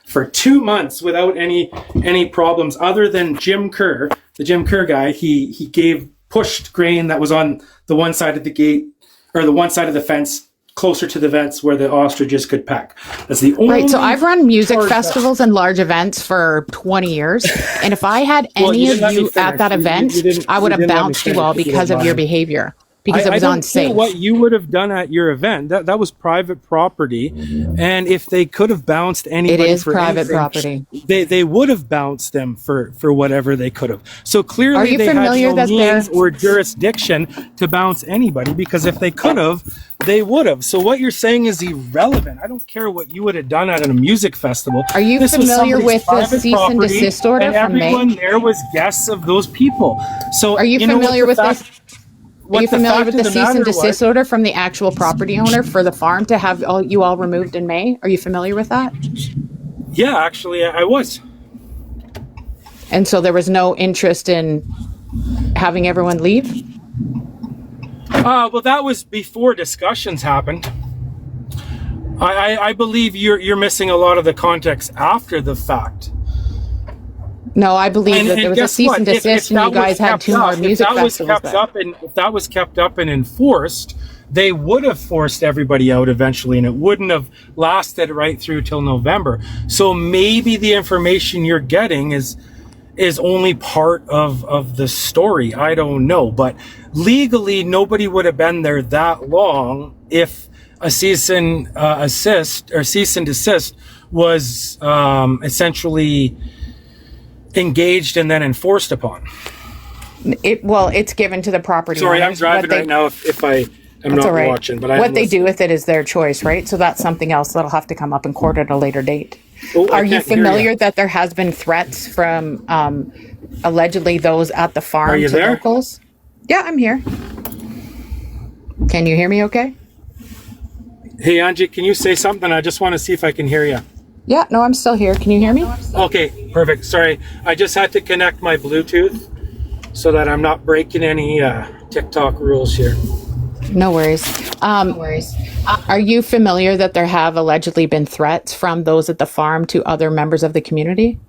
for 2 months without any problems, other than Jim Kerr, the Jim Kerr guy. He pushed grain that was on the one side of the gate or the one side of the fence closer to the vents where the ostriches could peck. That's the only right. So I've run music festivals and large events for 20 years. And if I had any of you at that event, I would have bounced you all because of your behavior. Because it was unsafe. I don't know what you would have done at your event. That was private property. And if they could have bounced anybody it is for private anything, property. They would have bounced them for whatever they could have. So clearly they had no means or jurisdiction to bounce anybody, because if they could have, they would have. So what you're saying is irrelevant. I don't care what you would have done at a music festival. Are you familiar with the cease and desist order from May? Everyone there was guests of those people. So are you familiar with this? Are you familiar with the cease and desist order from the actual property owner for the farm to have you all removed in May? Are you familiar with that? Yeah, actually, I was. And so there was no interest in having everyone leave? Well, that was before discussions happened. I believe you're missing a lot of the context after the fact. No, I believe that there was a cease and desist, and you guys had 2 more music festivals. If that was kept up and enforced, they would have forced everybody out eventually, and it wouldn't have lasted right through till November. So maybe the information you're getting is only part of the story. I don't know, but legally, nobody would have been there that long if a cease and desist was essentially engaged and then enforced upon. It's given to the property owners. Sorry, I'm driving right now if I am not watching. But what they do with it is their choice, right? So that's something else that'll have to come up in court at a later date. Are you familiar that there has been threats from allegedly those at the farm to locals? Yeah, I'm here. Can you hear me okay? Hey, Angie, can you say something? I just want to see if I can hear you. Yeah, no, I'm still here. Can you hear me? Okay, perfect. Sorry, I just had to connect my Bluetooth so that I'm not breaking any TikTok rules here. No worries. Are you familiar that there have allegedly been threats from those at the farm to other members of the community?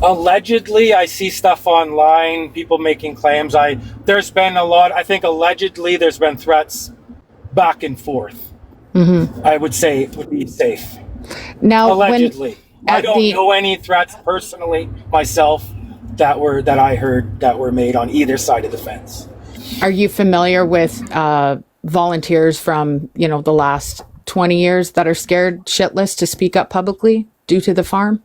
Allegedly, I see stuff online, people making claims. There's been a lot. I think allegedly there's been threats back and forth. Mm-hmm. I would say it would be safe. Now, allegedly, I don't know any threats personally myself that I heard that were made on either side of the fence. Are you familiar with volunteers from the last 20 years that are scared shitless to speak up publicly due to the farm?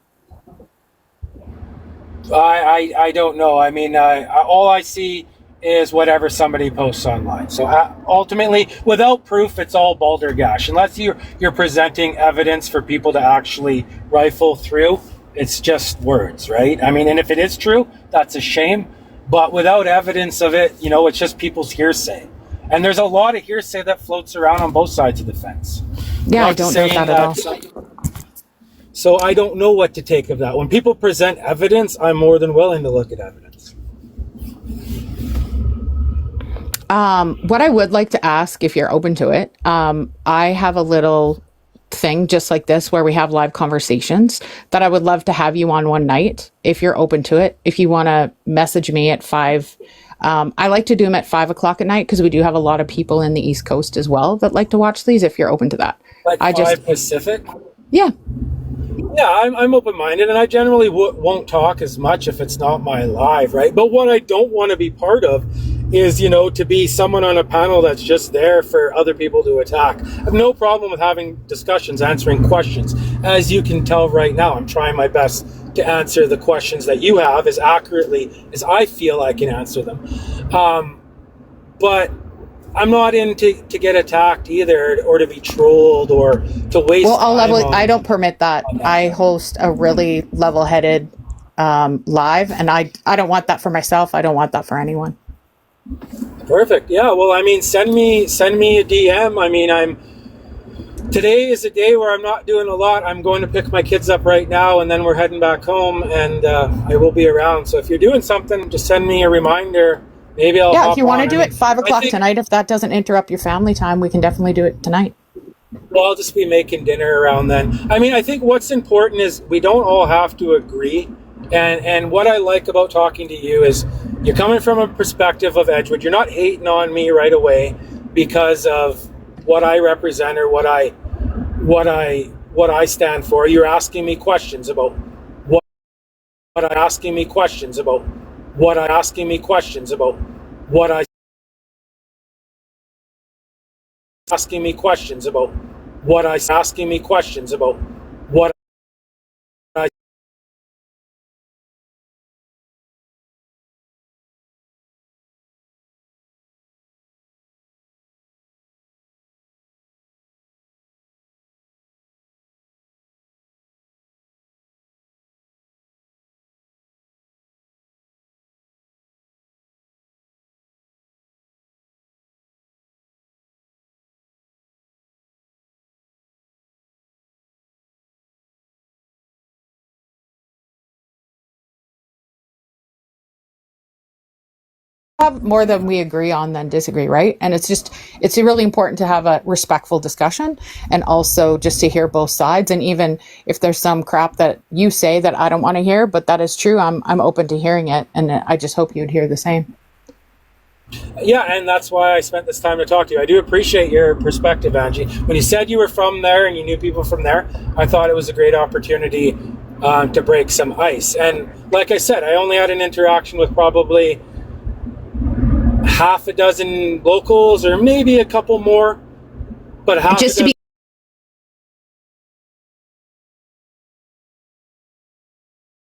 I don't know. I mean, all I see is whatever somebody posts online. So ultimately, without proof, it's all balderdash. Unless you're presenting evidence for people to actually rifle through, it's just words, right? I mean, and if it is true, that's a shame. But without evidence of it, it's just people's hearsay. And there's a lot of hearsay that floats around on both sides of the fence. Yeah, I don't know that at all. So I don't know what to take of that. When people present evidence, I'm more than willing to look at evidence. What I would like to ask, if you're open to it, I have a little thing just like this where we have live conversations that I would love to have you on one night if you're open to it. If you want to message me at 5, I like to do them at 5 o'clock at night because we do have a lot of people in the East Coast as well that like to watch these. If you're open to that, like 5 Pacific. Yeah, I'm open-minded, and I generally won't talk as much if it's not my live, right? But what I don't want to be part of is, to be someone on a panel that's just there for other people to attack. I have no problem with having discussions, answering questions. As you can tell right now, I'm trying my best to answer the questions that you have as accurately as I feel I can answer them. But I'm not in to get attacked either, or to be trolled, or to waste time. I don't permit that. I host a really level-headed live, and I don't want that for myself. I don't want that for anyone. Perfect. Yeah. Well, I mean, send me a DM. I mean, today is a day where I'm not doing a lot. I'm going to pick my kids up right now, and then we're heading back home, and I will be around. So if you're doing something, just send me a reminder. Maybe I'll. Yeah, if you want to do it 5 o'clock tonight, if that doesn't interrupt your family time, we can definitely do it tonight. Well, I'll just be making dinner around then. I mean, I think what's important is we don't all have to agree. And what I like about talking to you is you're coming from a perspective of Edgewood. You're not hating on me right away because of what I represent or what I stand for. You're asking me questions about what I'm asking me questions about what I'm asking me questions about what I asking me questions about what I asking me questions about what I Have more than we agree on than disagree, right? And it's really important to have a respectful discussion, and also just to hear both sides. And even if there's some crap that you say that I don't want to hear, but that is true, I'm open to hearing it, and I just hope you'd hear the same. Yeah, and that's why I spent this time to talk to you. I do appreciate your perspective, Angie. When you said you were from there and you knew people from there, I thought it was a great opportunity to break some ice. And like I said, I only had an interaction with probably half a dozen locals, or maybe a couple more, but half Just a dozen